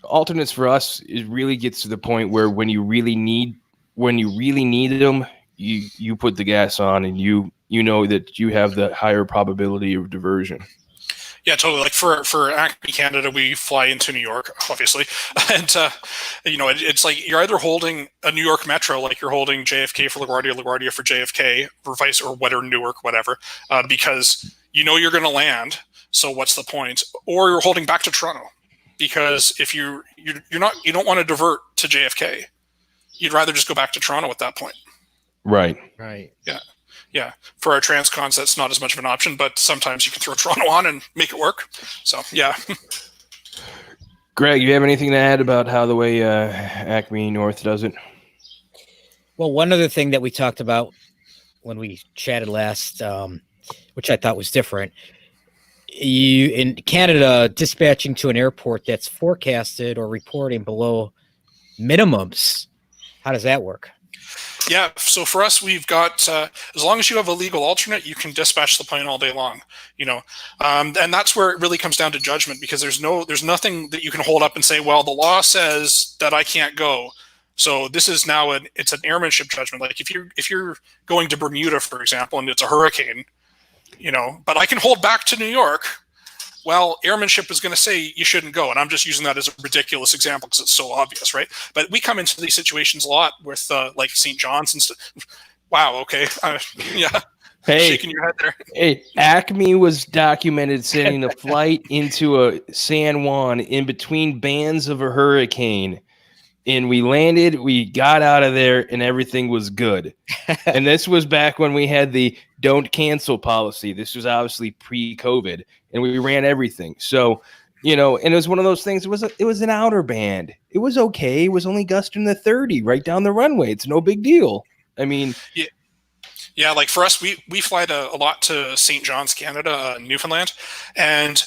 alternates for us. It really gets to the point where when you really need them, you put the gas on, and you know that you have the higher probability of diversion. Yeah, totally. Like for Acme Canada, we fly into New York, obviously, and it's like you're either holding a New York Metro, like you're holding JFK for LaGuardia, LaGuardia for JFK, or vice or Newark, whatever, because you're going to land. So what's the point? Or you're holding back to Toronto, because if you don't want to divert to JFK, you'd rather just go back to Toronto at that point. Right. Yeah. For our transcons, that's not as much of an option, but sometimes you can throw Toronto on and make it work. So, yeah. Greg, you have anything to add about how the way Acme North does it? Well, one other thing that we talked about when we chatted last, which I thought was different, you in Canada dispatching to an airport that's forecasted or reporting below minimums. How does that work? Yeah, so for us, we've got as long as you have a legal alternate, you can dispatch the plane all day long. And that's where it really comes down to judgment, because there's nothing that you can hold up and say, well, the law says that I can't go. So this is now it's an airmanship judgment. Like if you're going to Bermuda, for example, and it's a hurricane, but I can hold back to New York. Well, airmanship is going to say you shouldn't go. And I'm just using that as a ridiculous example because it's so obvious, right? But we come into these situations a lot with like St. John's and stuff. Wow, okay. Yeah. Hey, shaking your head there. Hey, Acme was documented sending a flight into a San Juan in between bands of a hurricane. and we landed, we got out of there, and everything was good. And this was back when we had the don't cancel policy. This was obviously pre-COVID, and we ran everything. So, and it was one of those things. It was an outer band. It was okay. It was only gusting the 30 right down the runway. It's no big deal. I mean, yeah, like for us, we fly a lot to St. John's, Canada, Newfoundland, and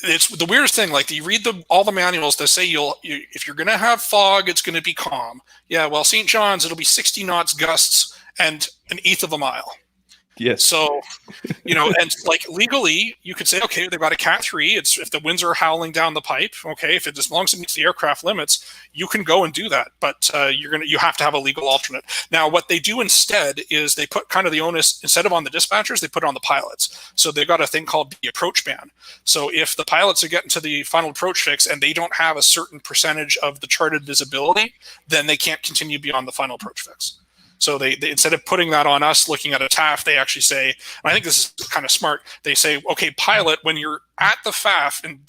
it's the weirdest thing. Like you read all the manuals that say if you're going to have fog, it's going to be calm. Yeah, well, St. John's, it'll be 60 knots gusts and an eighth of a mile. Yes. So, and like legally, you could say, okay, they've got a Cat 3. It's if the winds are howling down the pipe, okay, as long as it meets the aircraft limits, you can go and do that. But you have to have a legal alternate. Now, what they do instead is they put kind of the onus, instead of on the dispatchers, they put it on the pilots. So they've got a thing called the approach ban. So if the pilots are getting to the final approach fix and they don't have a certain percentage of the charted visibility, then they can't continue beyond the final approach fix. So they instead of putting that on us looking at a TAF, they actually say, and I think this is kind of smart, they say, okay, pilot, when you're at the FAF, and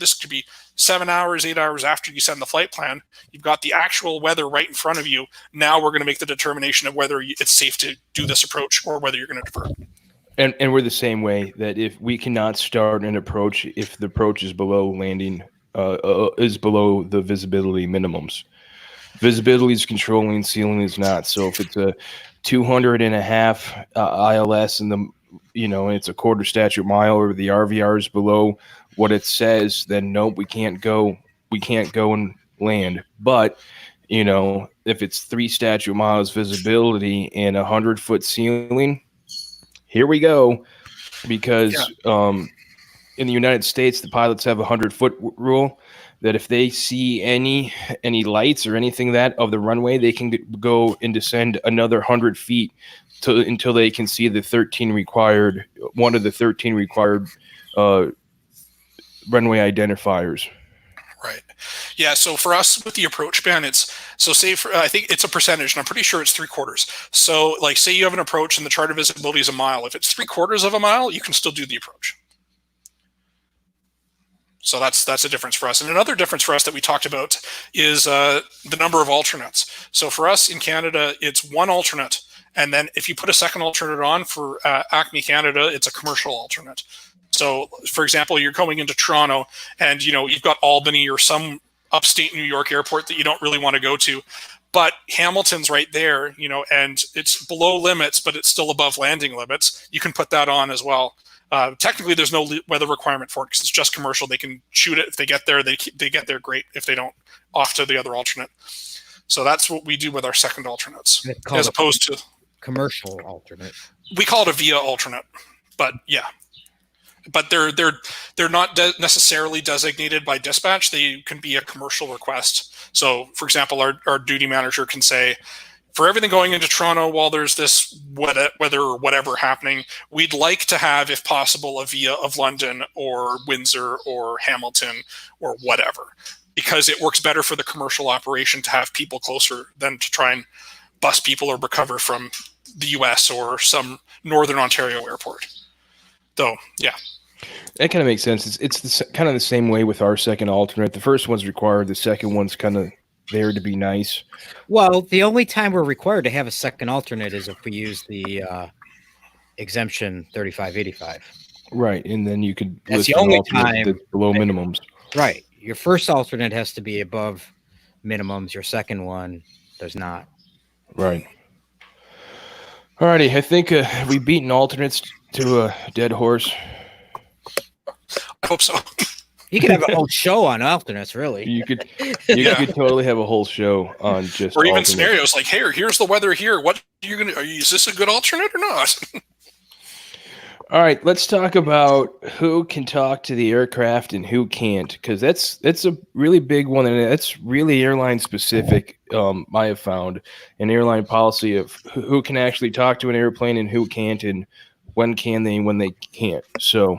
this could be 7 hours, 8 hours after you send the flight plan, you've got the actual weather right in front of you. Now we're going to make the determination of whether it's safe to do this approach or whether you're going to divert. And we're the same way, that if we cannot start an approach if the approach is below landing, is below the visibility minimums. Visibility is controlling, ceiling is not. So if it's a 200.5 ILS and it's a quarter statute mile, or the RVR is below what it says, then nope, we can't go and land. But if it's 3 statute miles visibility and 100-foot ceiling, here we go. Because in the United States, the pilots have a 100-foot rule, that if they see any lights or anything of the runway, they can go and descend another 100 feet until they can see one of the 13 required runway identifiers. Right. Yeah. So for us with the approach ban, I think it's a percentage, and I'm pretty sure it's 3/4. So like, say you have an approach and the charted visibility is a mile. If it's 3/4 of a mile, you can still do the approach. So that's a difference for us. And another difference for us that we talked about is the number of alternates. So for us in Canada, it's 1 alternate. And then if you put a second alternate on for Acme Canada, it's a commercial alternate. So for example, you're going into Toronto and you've got Albany or some upstate New York airport that you don't really want to go to. But Hamilton's right there, and it's below limits, but it's still above landing limits. You can put that on as well. Technically, there's no weather requirement for it because it's just commercial. They can shoot it if they get there. They get there, great. If they don't, off to the other alternate. So that's what we do with our second alternates, as opposed to commercial alternate. We call it a VIA alternate, but yeah. But they're not necessarily designated by dispatch. They can be a commercial request. So, for example, our duty manager can say, for everything going into Toronto while there's this weather or whatever happening, we'd like to have, if possible, a VIA of London or Windsor or Hamilton or whatever, because it works better for the commercial operation to have people closer than to try and bus people or recover from the US or some Northern Ontario airport. Though, yeah. That kind of makes sense. It's kind of the same way with our second alternate. The first one's required. The second one's kind of there to be nice. Well, the only time we're required to have a second alternate is if we use the exemption 3585. Right, and then you could that's the only time below minimums. Right, your first alternate has to be above minimums. Your second one does not. Right. Alrighty, I think we've beaten alternates to a dead horse. I hope so. You could have a whole show on alternates, really. You could totally have a whole show on just or even alternates. Scenarios like, hey, here's the weather here. What are you gonna? Is this a good alternate or not? All right, let's talk about who can talk to the aircraft and who can't, because that's a really big one, and that's really airline specific. I have found an airline policy of who can actually talk to an airplane and who can't, and when can they and when they can't. So.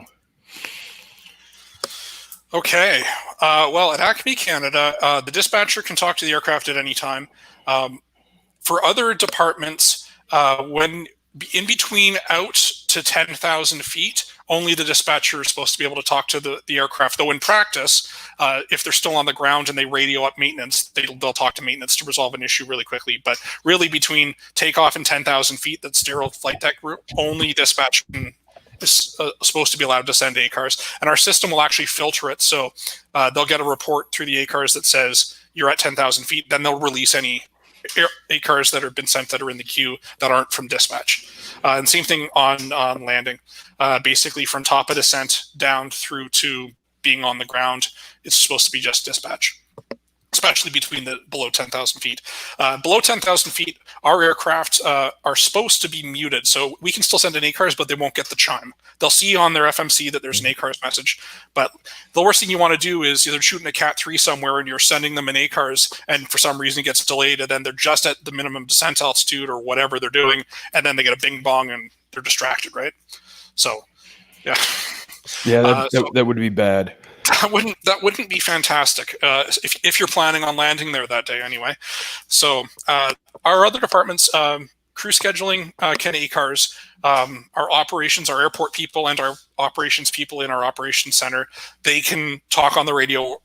Okay. Well, at Acme Canada, the dispatcher can talk to the aircraft at any time. For other departments, when in between out to 10,000 feet, only the dispatcher is supposed to be able to talk to the aircraft. Though in practice, if they're still on the ground and they radio up maintenance, they'll talk to maintenance to resolve an issue really quickly. But really, between takeoff and 10,000 feet, that sterile flight deck route, only dispatch is supposed to be allowed to send ACARS, and our system will actually filter it. So they'll get a report through the ACARS that says you're at 10,000 feet. Then they'll release any ACARS that have been sent that are in the queue that aren't from dispatch. And same thing on landing. Basically, from top of descent down through to being on the ground, it's supposed to be just dispatch, especially between the below 10,000 feet. Below 10,000 feet, our aircraft are supposed to be muted. So we can still send an ACARS, but they won't get the chime. They'll see on their FMC that there's an ACARS message. But the worst thing you want to do is either shooting a Cat 3 somewhere and you're sending them an ACARS, and for some reason it gets delayed, and then they're just at the minimum descent altitude or whatever they're doing, and then they get a bing bong and they're distracted, right? So, yeah. Yeah, that would be bad. That wouldn't be fantastic if you're planning on landing there that day anyway. So our other departments, crew scheduling, Ken ACARS, our operations, our airport people, and our operations people in our operations center, they can talk on the radio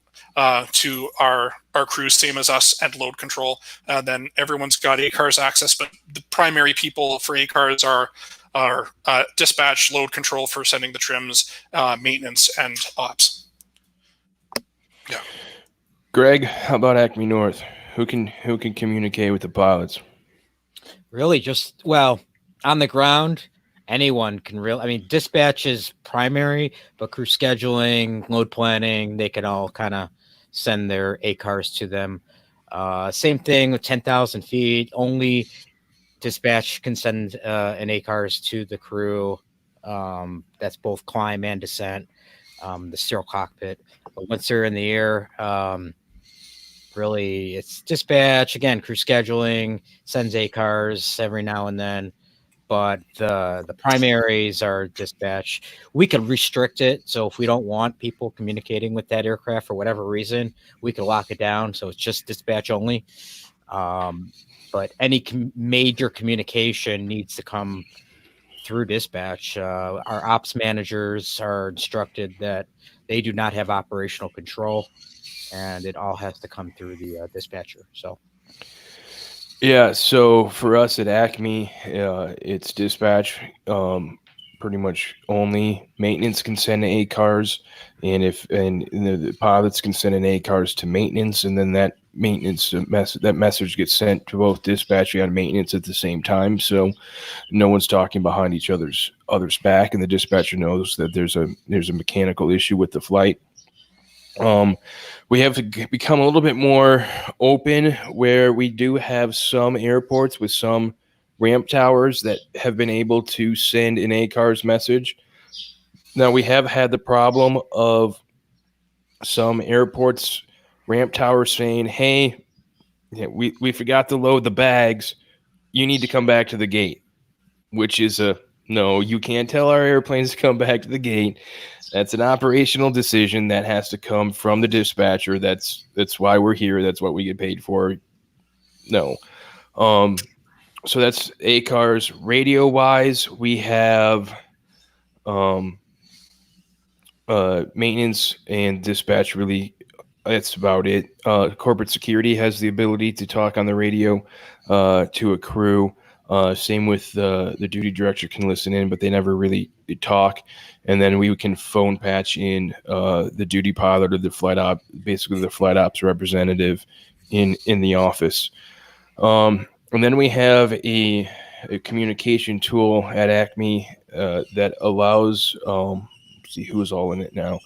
to our crews, same as us, and load control. Then everyone's got ACARS access, but the primary people for ACARS are dispatch, load control for sending the trims, maintenance, and ops. Yeah. Greg, how about Acme North? Who can communicate with the pilots? Really, just on the ground, anyone can really. I mean, dispatch is primary, but crew scheduling, load planning, they can all kind of send their ACARS to them. Same thing with 10,000 feet. Only dispatch can send an ACARS to the crew. That's both climb and descent. The sterile cockpit. But once they're in the air, really, it's dispatch. Again, crew scheduling, sends ACARS every now and then. But the primaries are dispatch. We could restrict it. So if we don't want people communicating with that aircraft for whatever reason, we could lock it down. So it's just dispatch only. But any major communication needs to come through dispatch. Our ops managers are instructed that they do not have operational control, and it all has to come through the dispatcher. So, yeah. So for us at Acme, it's dispatch. Pretty much only maintenance can send ACARS, and the pilots can send an ACARS to maintenance, and then that maintenance message gets sent to both dispatch and maintenance at the same time. So no one's talking behind each other's back, and the dispatcher knows that there's a mechanical issue with the flight. We have become a little bit more open, where we do have some airports with some ramp towers that have been able to send an ACARS message. Now, we have had the problem of some airports ramp towers saying, hey, we forgot to load the bags. You need to come back to the gate, which is no, you can't tell our airplanes to come back to the gate. That's an operational decision that has to come from the dispatcher. That's why we're here. That's what we get paid for. No. So that's ACARS. Radio-wise, we have maintenance and dispatch. Really, that's about it. Corporate security has the ability to talk on the radio to a crew. Same with the duty director can listen in, but they never really talk. And then we can phone patch in the duty pilot or the flight ops representative in the office. And then we have a communication tool at Acme that allows, see who's all in it now,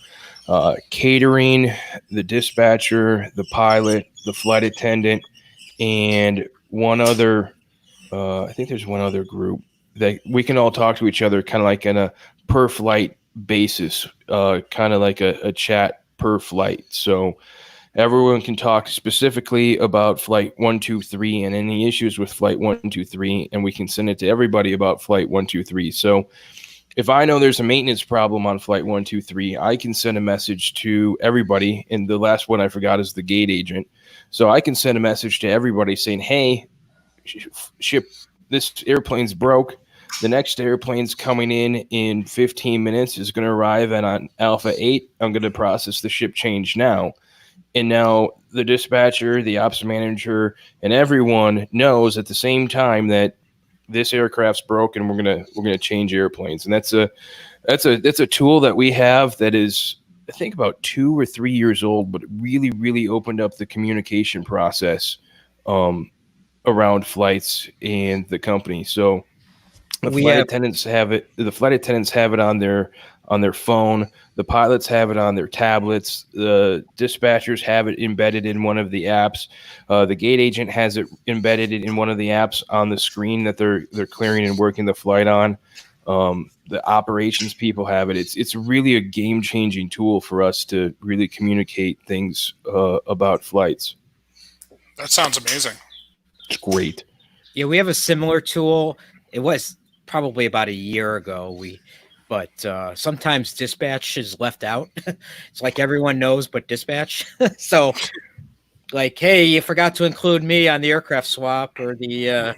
catering, the dispatcher, the pilot, the flight attendant, and one other, I think there's one other group that we can all talk to each other kind of like on a per flight basis, kind of like a chat per flight. So everyone can talk specifically about flight 123 and any issues with flight 123, and we can send it to everybody about flight 123. So if I know there's a maintenance problem on flight 123, I can send a message to everybody. And the last one I forgot is the gate agent. So I can send a message to everybody saying, hey, ship, this airplane's broke. the next airplane's coming in 15 minutes, is going to arrive and on Alpha 8. I'm going to process the ship change now. And now the dispatcher, the ops manager, and everyone knows at the same time that this aircraft's broken. We're gonna change airplanes, and that's a tool that we have that is, I think, about 2 or 3 years old, but it really opened up the communication process around flights and the company. So the flight attendants have it. The flight attendants have it on their phone. The pilots have it on their tablets. The dispatchers have it embedded in one of the apps. The gate agent has it embedded in one of the apps on the screen that they're clearing and working the flight on. The operations people have it. It's really a game-changing tool for us to really communicate things about flights. That sounds amazing. It's great. Yeah, we have a similar tool. It was probably about a year ago. But sometimes dispatch is left out. It's like everyone knows but dispatch. So like, hey, you forgot to include me on the aircraft swap, or the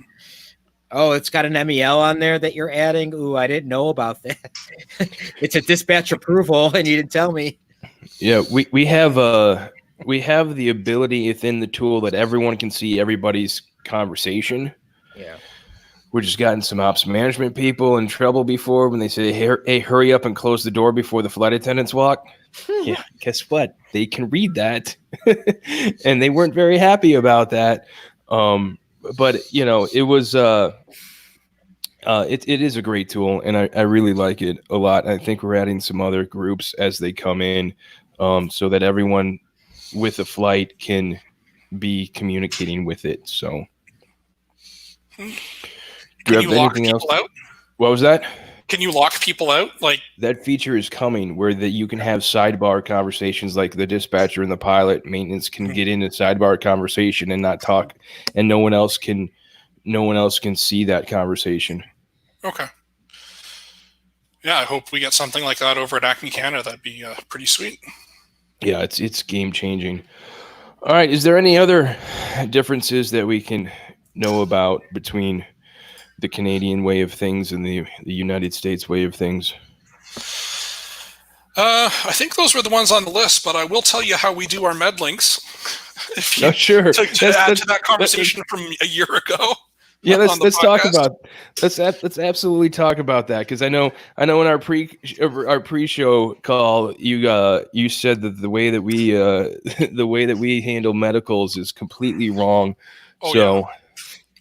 it's got an MEL on there that you're adding. Ooh, I didn't know about that. It's a dispatch approval and you didn't tell me. Yeah, we have the ability within the tool that everyone can see everybody's conversation. Yeah. We've just gotten some ops management people in trouble before when they say, hey, hurry up and close the door before the flight attendants walk. Yeah, guess what? They can read that. And they weren't very happy about that. But, it was it is a great tool, and I really like it a lot. I think we're adding some other groups as they come in so that everyone with a flight can be communicating with it. So. Can you lock people out? What was that? Can you lock people out? Like, that feature is coming where you can have sidebar conversations, like the dispatcher and the pilot maintenance can get in a sidebar conversation and not talk, and no one else can see that conversation. Okay. Yeah, I hope we get something like that over at Acme Canada. That'd be pretty sweet. Yeah, it's game changing. All right, is there any other differences that we can know about between the Canadian way of things and the United States way of things? I think those were the ones on the list, but I will tell you how we do our medlinks. Sure. To add to that conversation from a year ago. Yeah, let's talk about let's absolutely talk about that, because I know in our pre-show call you said that the way that we the way that we handle medicals is completely wrong. Oh, so. Yeah.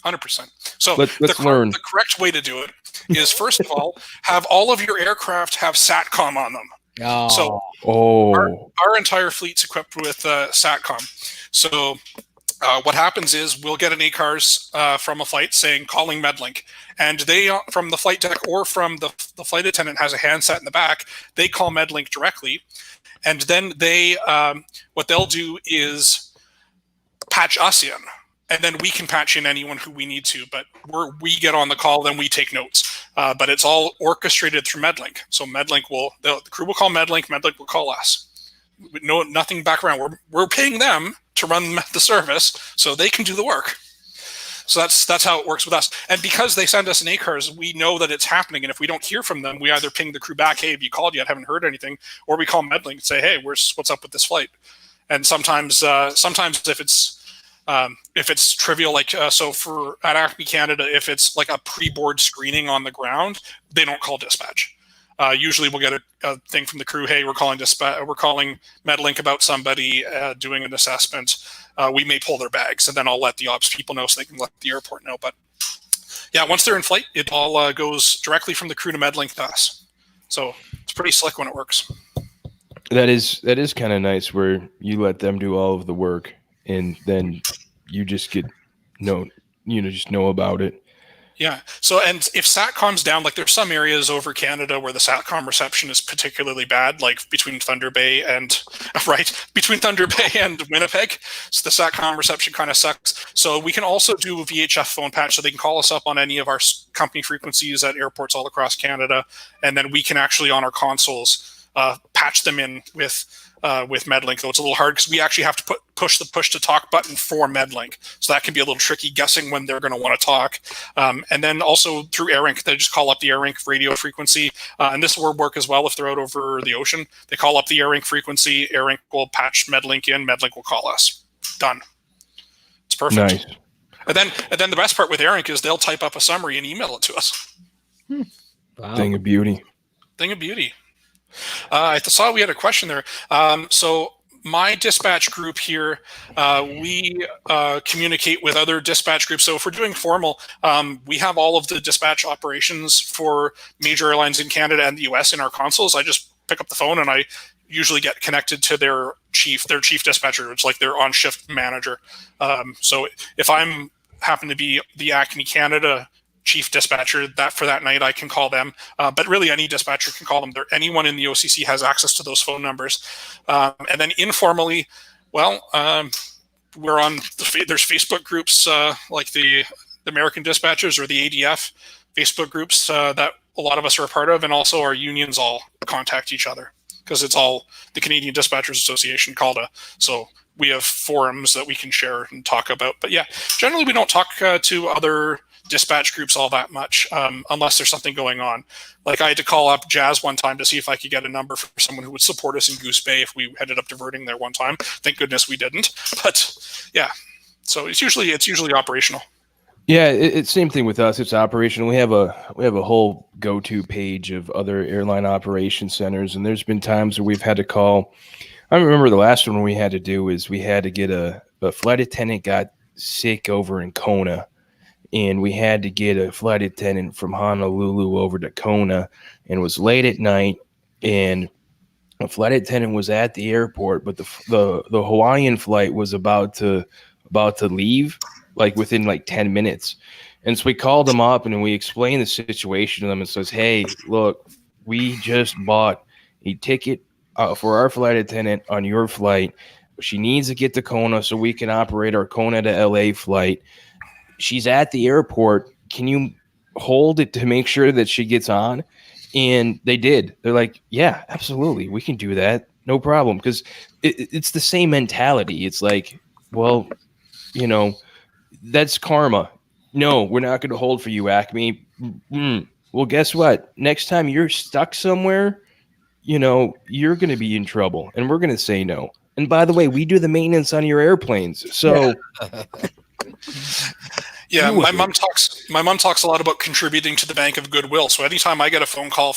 100%. So let's learn. The correct way to do it is, first of all, have all of your aircraft have SATCOM on them. Oh. So our entire fleet's equipped with SATCOM. So what happens is we'll get an ACARS from a flight saying calling Medlink, and they, from the flight deck or from the flight attendant has a handset in the back, they call Medlink directly, and then they what they'll do is patch us in. And then we can patch in anyone who we need to, but we get on the call, then we take notes. But it's all orchestrated through Medlink. So Medlink the crew will call Medlink will call us. Nothing background. We're paying them to run the service so they can do the work. So that's how it works with us. And because they send us an ACARS, we know that it's happening. And if we don't hear from them, we either ping the crew back, hey, have you called yet? Haven't heard anything. Or we call Medlink and say, hey, what's up with this flight? And sometimes if it's trivial, like so for at Acme Canada, if it's like a pre-board screening on the ground, they don't call dispatch. Usually we'll get a thing from the crew, hey, we're calling Medlink about somebody doing an assessment. We may pull their bags, and then I'll let the ops people know so they can let the airport know. But yeah, once they're in flight, it all goes directly from the crew to Medlink to us. So it's pretty slick when it works. That is kind of nice, where you let them do all of the work, and then you just get just know about it. Yeah. So, and if SATCOM's down, like there's some areas over Canada where the SATCOM reception is particularly bad, like between Thunder Bay and Winnipeg. So the SATCOM reception kind of sucks. So we can also do a VHF phone patch, so they can call us up on any of our company frequencies at airports all across Canada, and then we can actually on our consoles patch them in with with MedLink, though it's a little hard because we actually have to push the push to talk button for MedLink. So that can be a little tricky guessing when they're going to want to talk. And then also through AirInc, they just call up the AirInc radio frequency. And this will work as well if they're out over the ocean. They call up the AirInc frequency. AirInc will patch MedLink in. MedLink will call us. Done. It's perfect. Nice. And then the best part with AirInc is they'll type up a summary and email it to us. Wow. Thing of beauty. Thing of beauty. I saw we had a question there. So my dispatch group here, we communicate with other dispatch groups. So if we're doing formal, we have all of the dispatch operations for major airlines in Canada and the US in our consoles. I just pick up the phone and I usually get connected to their chief dispatcher. It's like their on-shift manager. So if I'm happen to be the Acme Canada chief dispatcher, that for that night I can call them, but really any dispatcher can call them. Anyone in the OCC has access to those phone numbers. And then informally, well, we're on there's Facebook groups like the American Dispatchers or the ADF Facebook groups that a lot of us are a part of, and also our unions all contact each other because it's all the Canadian Dispatchers Association, CALDA. So we have forums that we can share and talk about. But yeah, generally we don't talk to other dispatch groups all that much unless there's something going on. Like I had to call up Jazz one time to see if I could get a number for someone who would support us in Goose Bay if we ended up diverting there one time. Thank goodness we didn't. But yeah, so it's usually operational. Yeah, it's same thing with us. It's operational. We have a whole go-to page of other airline operation centers, and there's been times where we've had to call. I remember the last one we had to do is we had to get a flight attendant got sick over in Kona, and we had to get a flight attendant from Honolulu over to Kona, and it was late at night, and a flight attendant was at the airport, but the Hawaiian flight was about to leave, like within like 10 minutes. And so we called them up and we explained the situation to them and says, hey, look, we just bought a ticket for our flight attendant on your flight. She needs to get to Kona so we can operate our Kona to LA flight. She's at the airport. Can you hold it to make sure that she gets on? And they did. They're like, yeah, absolutely. We can do that. No problem. Because it's the same mentality. It's like, well, you know, that's karma. No, we're not going to hold for you, Acme. Well, guess what? Next time you're stuck somewhere, you know, you're going to be in trouble and we're going to say no. And by the way, we do the maintenance on your airplanes. So yeah, my mom talks a lot about contributing to the bank of goodwill. So anytime I get a phone call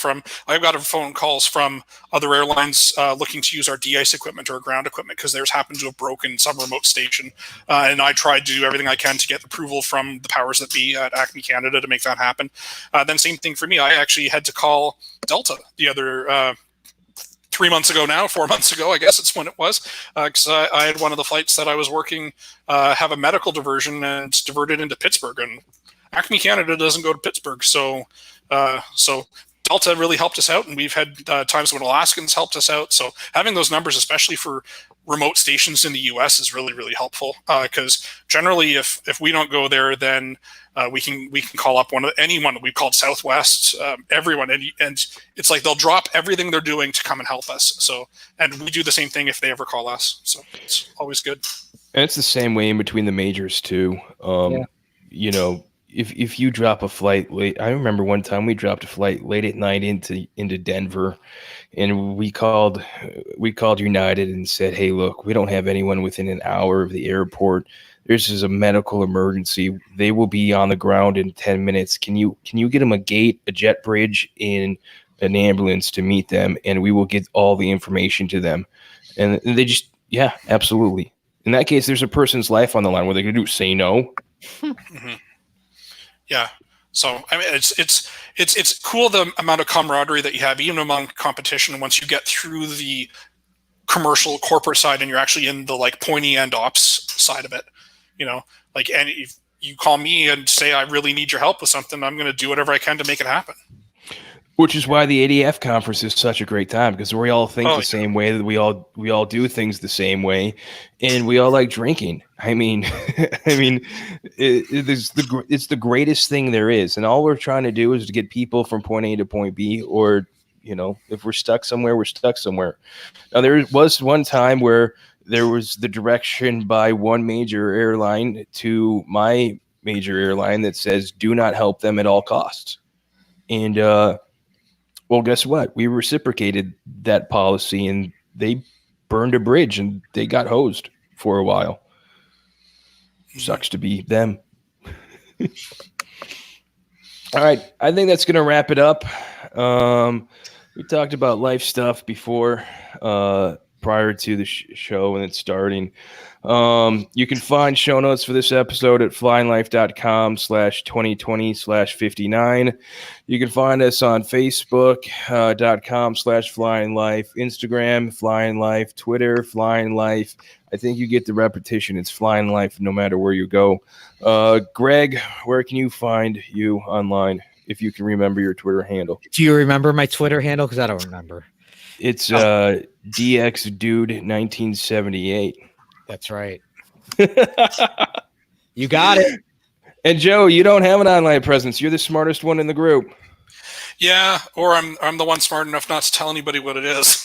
I've got phone calls from other airlines looking to use our de-ice equipment or ground equipment because theirs happened to have broken some remote station. And I tried to do everything I can to get approval from the powers that be at Acme Canada to make that happen. Then same thing for me. I actually had to call Delta the other 4 months ago, I guess it's when it was, because I had one of the flights that I was working have a medical diversion and it's diverted into Pittsburgh, and Acme Canada doesn't go to Pittsburgh. So Delta really helped us out, and we've had times when Alaskans helped us out. So having those numbers, especially for remote stations in the U.S., is really, really helpful because generally if we don't go there, then we can call up anyone. We've called Southwest, everyone, and it's like they'll drop everything they're doing to come and help us. So, and we do the same thing if they ever call us. So it's always good. And it's the same way in between the majors too. You know, if you drop a flight late, I remember one time we dropped a flight late at night into Denver, and we called United and said, hey, look, we don't have anyone within an hour of the airport. This is a medical emergency. They will be on the ground in 10 minutes. Can you get them a gate, a jet bridge, and an ambulance to meet them, and we will get all the information to them. And they just, yeah, absolutely. In that case, there's a person's life on the line. What they're going to do, say no? Mm-hmm. Yeah. So I mean, it's cool the amount of camaraderie that you have even among competition once you get through the commercial corporate side and you're actually in the like pointy end ops side of it. You know, like, and if you call me and say I really need your help with something, I'm going to do whatever I can to make it happen. Which is why the ADF conference is such a great time, because we all think the same way, that we all do things the same way, and we all like drinking. I mean, it's the greatest thing there is, and all we're trying to do is to get people from point A to point B, or if we're stuck somewhere, we're stuck somewhere. Now, there was one time where there was the direction by one major airline to my major airline that says, do not help them at all costs. And, well, guess what? We reciprocated that policy, and they burned a bridge, and they got hosed for a while. Sucks to be them. All right. I think that's going to wrap it up. We talked about life stuff before, prior to the show and it starting. You can find show notes for this episode at flyinglife.com/2020/59. You can find us on Facebook.com/flyinglife, Instagram, Flying Life, Twitter, Flying Life. I think you get the repetition. It's Flying Life no matter where you go. Greg, where can you find you online if you can remember your Twitter handle? Do you remember my Twitter handle? Because I don't remember. It's DXDude1978. That's right. You got it. And Joe, you don't have an online presence. You're the smartest one in the group. Yeah, or I'm the one smart enough not to tell anybody what it is.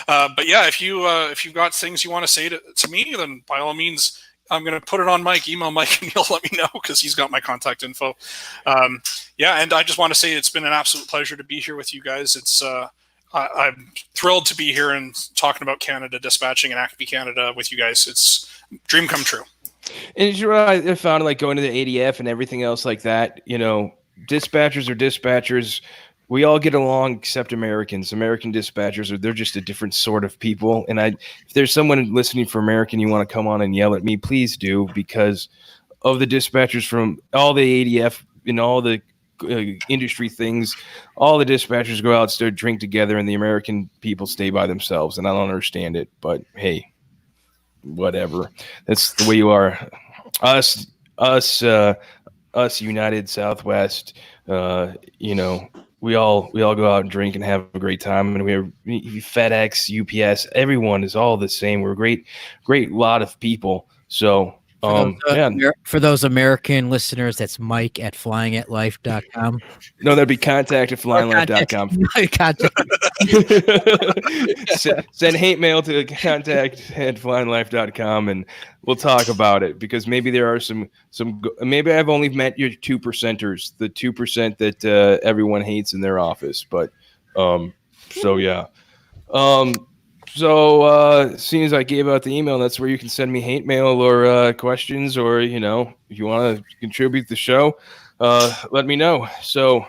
But yeah, if you've got things you want to say to me, then by all means, I'm going to put it on Mike. Email Mike, and he'll let me know because he's got my contact info. Yeah, and I just want to say it's been an absolute pleasure to be here with you guys. It's I'm thrilled to be here and talking about Canada dispatching and Acme Canada with you guys. It's a dream come true. And you know, I found like going to the ADF and everything else like that, dispatchers are dispatchers. We all get along except Americans. American dispatchers they're just a different sort of people. And if there's someone listening for American, you want to come on and yell at me, please do, because of the dispatchers from all the ADF and all the industry things, all the dispatchers go out, start drink together, and the American people stay by themselves. And I don't understand it, but hey, whatever. That's the way you are. Us, United Southwest, we all go out and drink and have a great time. And we have FedEx, UPS, everyone is all the same. We're a great lot of people. So, for those American listeners, that's Mike at flyingatlife.com. No, that'd be contact at flyinglife.com. Send hate mail to contact at flyinglife.com, and we'll talk about it, because maybe there are some maybe I've only met your 2%ers, the 2% that everyone hates in their office. But so yeah. So as soon as I gave out the email, that's where you can send me hate mail or questions, or, if you want to contribute to the show, let me know. So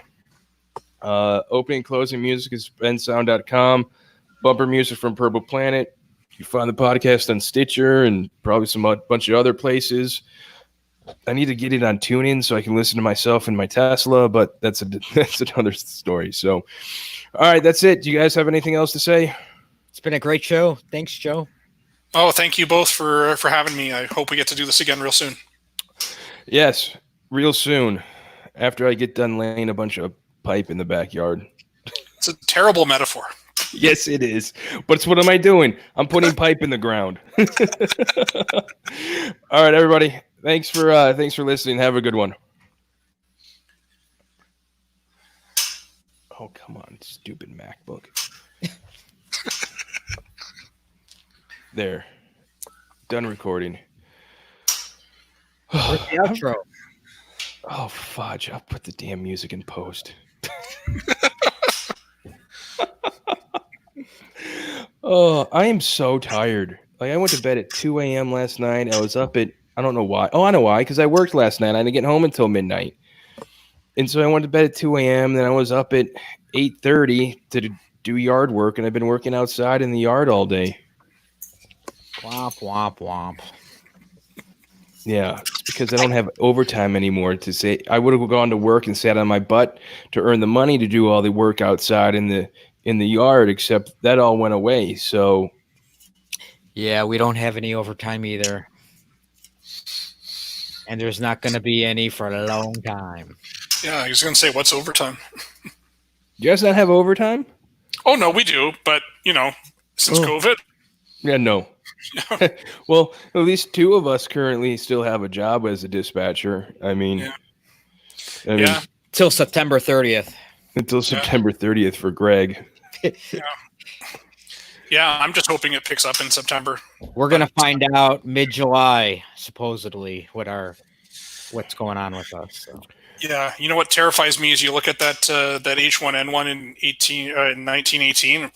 opening and closing music is bensound.com. Bumper music from Purple Planet. You find the podcast on Stitcher and probably bunch of other places. I need to get it on TuneIn so I can listen to myself in my Tesla, but that's another story. So, all right, that's it. Do you guys have anything else to say? It's been a great show. Thanks, Joe. Oh, thank you both for having me. I hope we get to do this again real soon. Yes, real soon. After I get done laying a bunch of pipe in the backyard. It's a terrible metaphor. Yes, it is. But what am I doing? I'm putting pipe in the ground. All right, everybody. Thanks for listening. Have a good one. Oh, come on, stupid MacBook. There. Done recording. Where's the outro? Oh, fudge. I'll put the damn music in post. Oh, I am so tired. Like, I went to bed at 2 a.m. last night. I was up at, I don't know why. Oh, I know why. Because I worked last night. I didn't get home until midnight. And so I went to bed at 2 a.m. Then I was up at 8:30 to do yard work. And I've been working outside in the yard all day. Womp, womp, womp. Yeah, it's because I don't have overtime anymore to say. I would have gone to work and sat on my butt to earn the money to do all the work outside in the yard, except that all went away. So yeah, we don't have any overtime either. And there's not going to be any for a long time. Yeah, I was going to say, what's overtime? You guys not have overtime? Oh, no, we do. But, since COVID. Yeah, no. Well, at least two of us currently still have a job as a dispatcher. I mean, till September 30th. until September 30th for Greg. Yeah, I'm just hoping it picks up in September. We're gonna find out mid-July, supposedly, what's going on with us. So. Yeah, you know what terrifies me is you look at that H1N1 in 1918,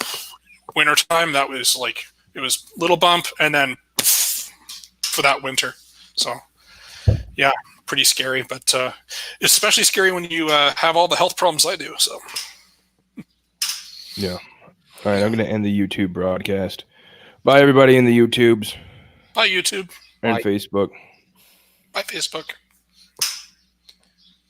wintertime. That was like it was little bump, and then for that winter. So yeah, pretty scary. But especially scary when you have all the health problems I do. So yeah. All right, I'm going to end the YouTube broadcast. Bye, everybody in the YouTubes. bye YouTube. And Bye. Facebook. Bye Facebook.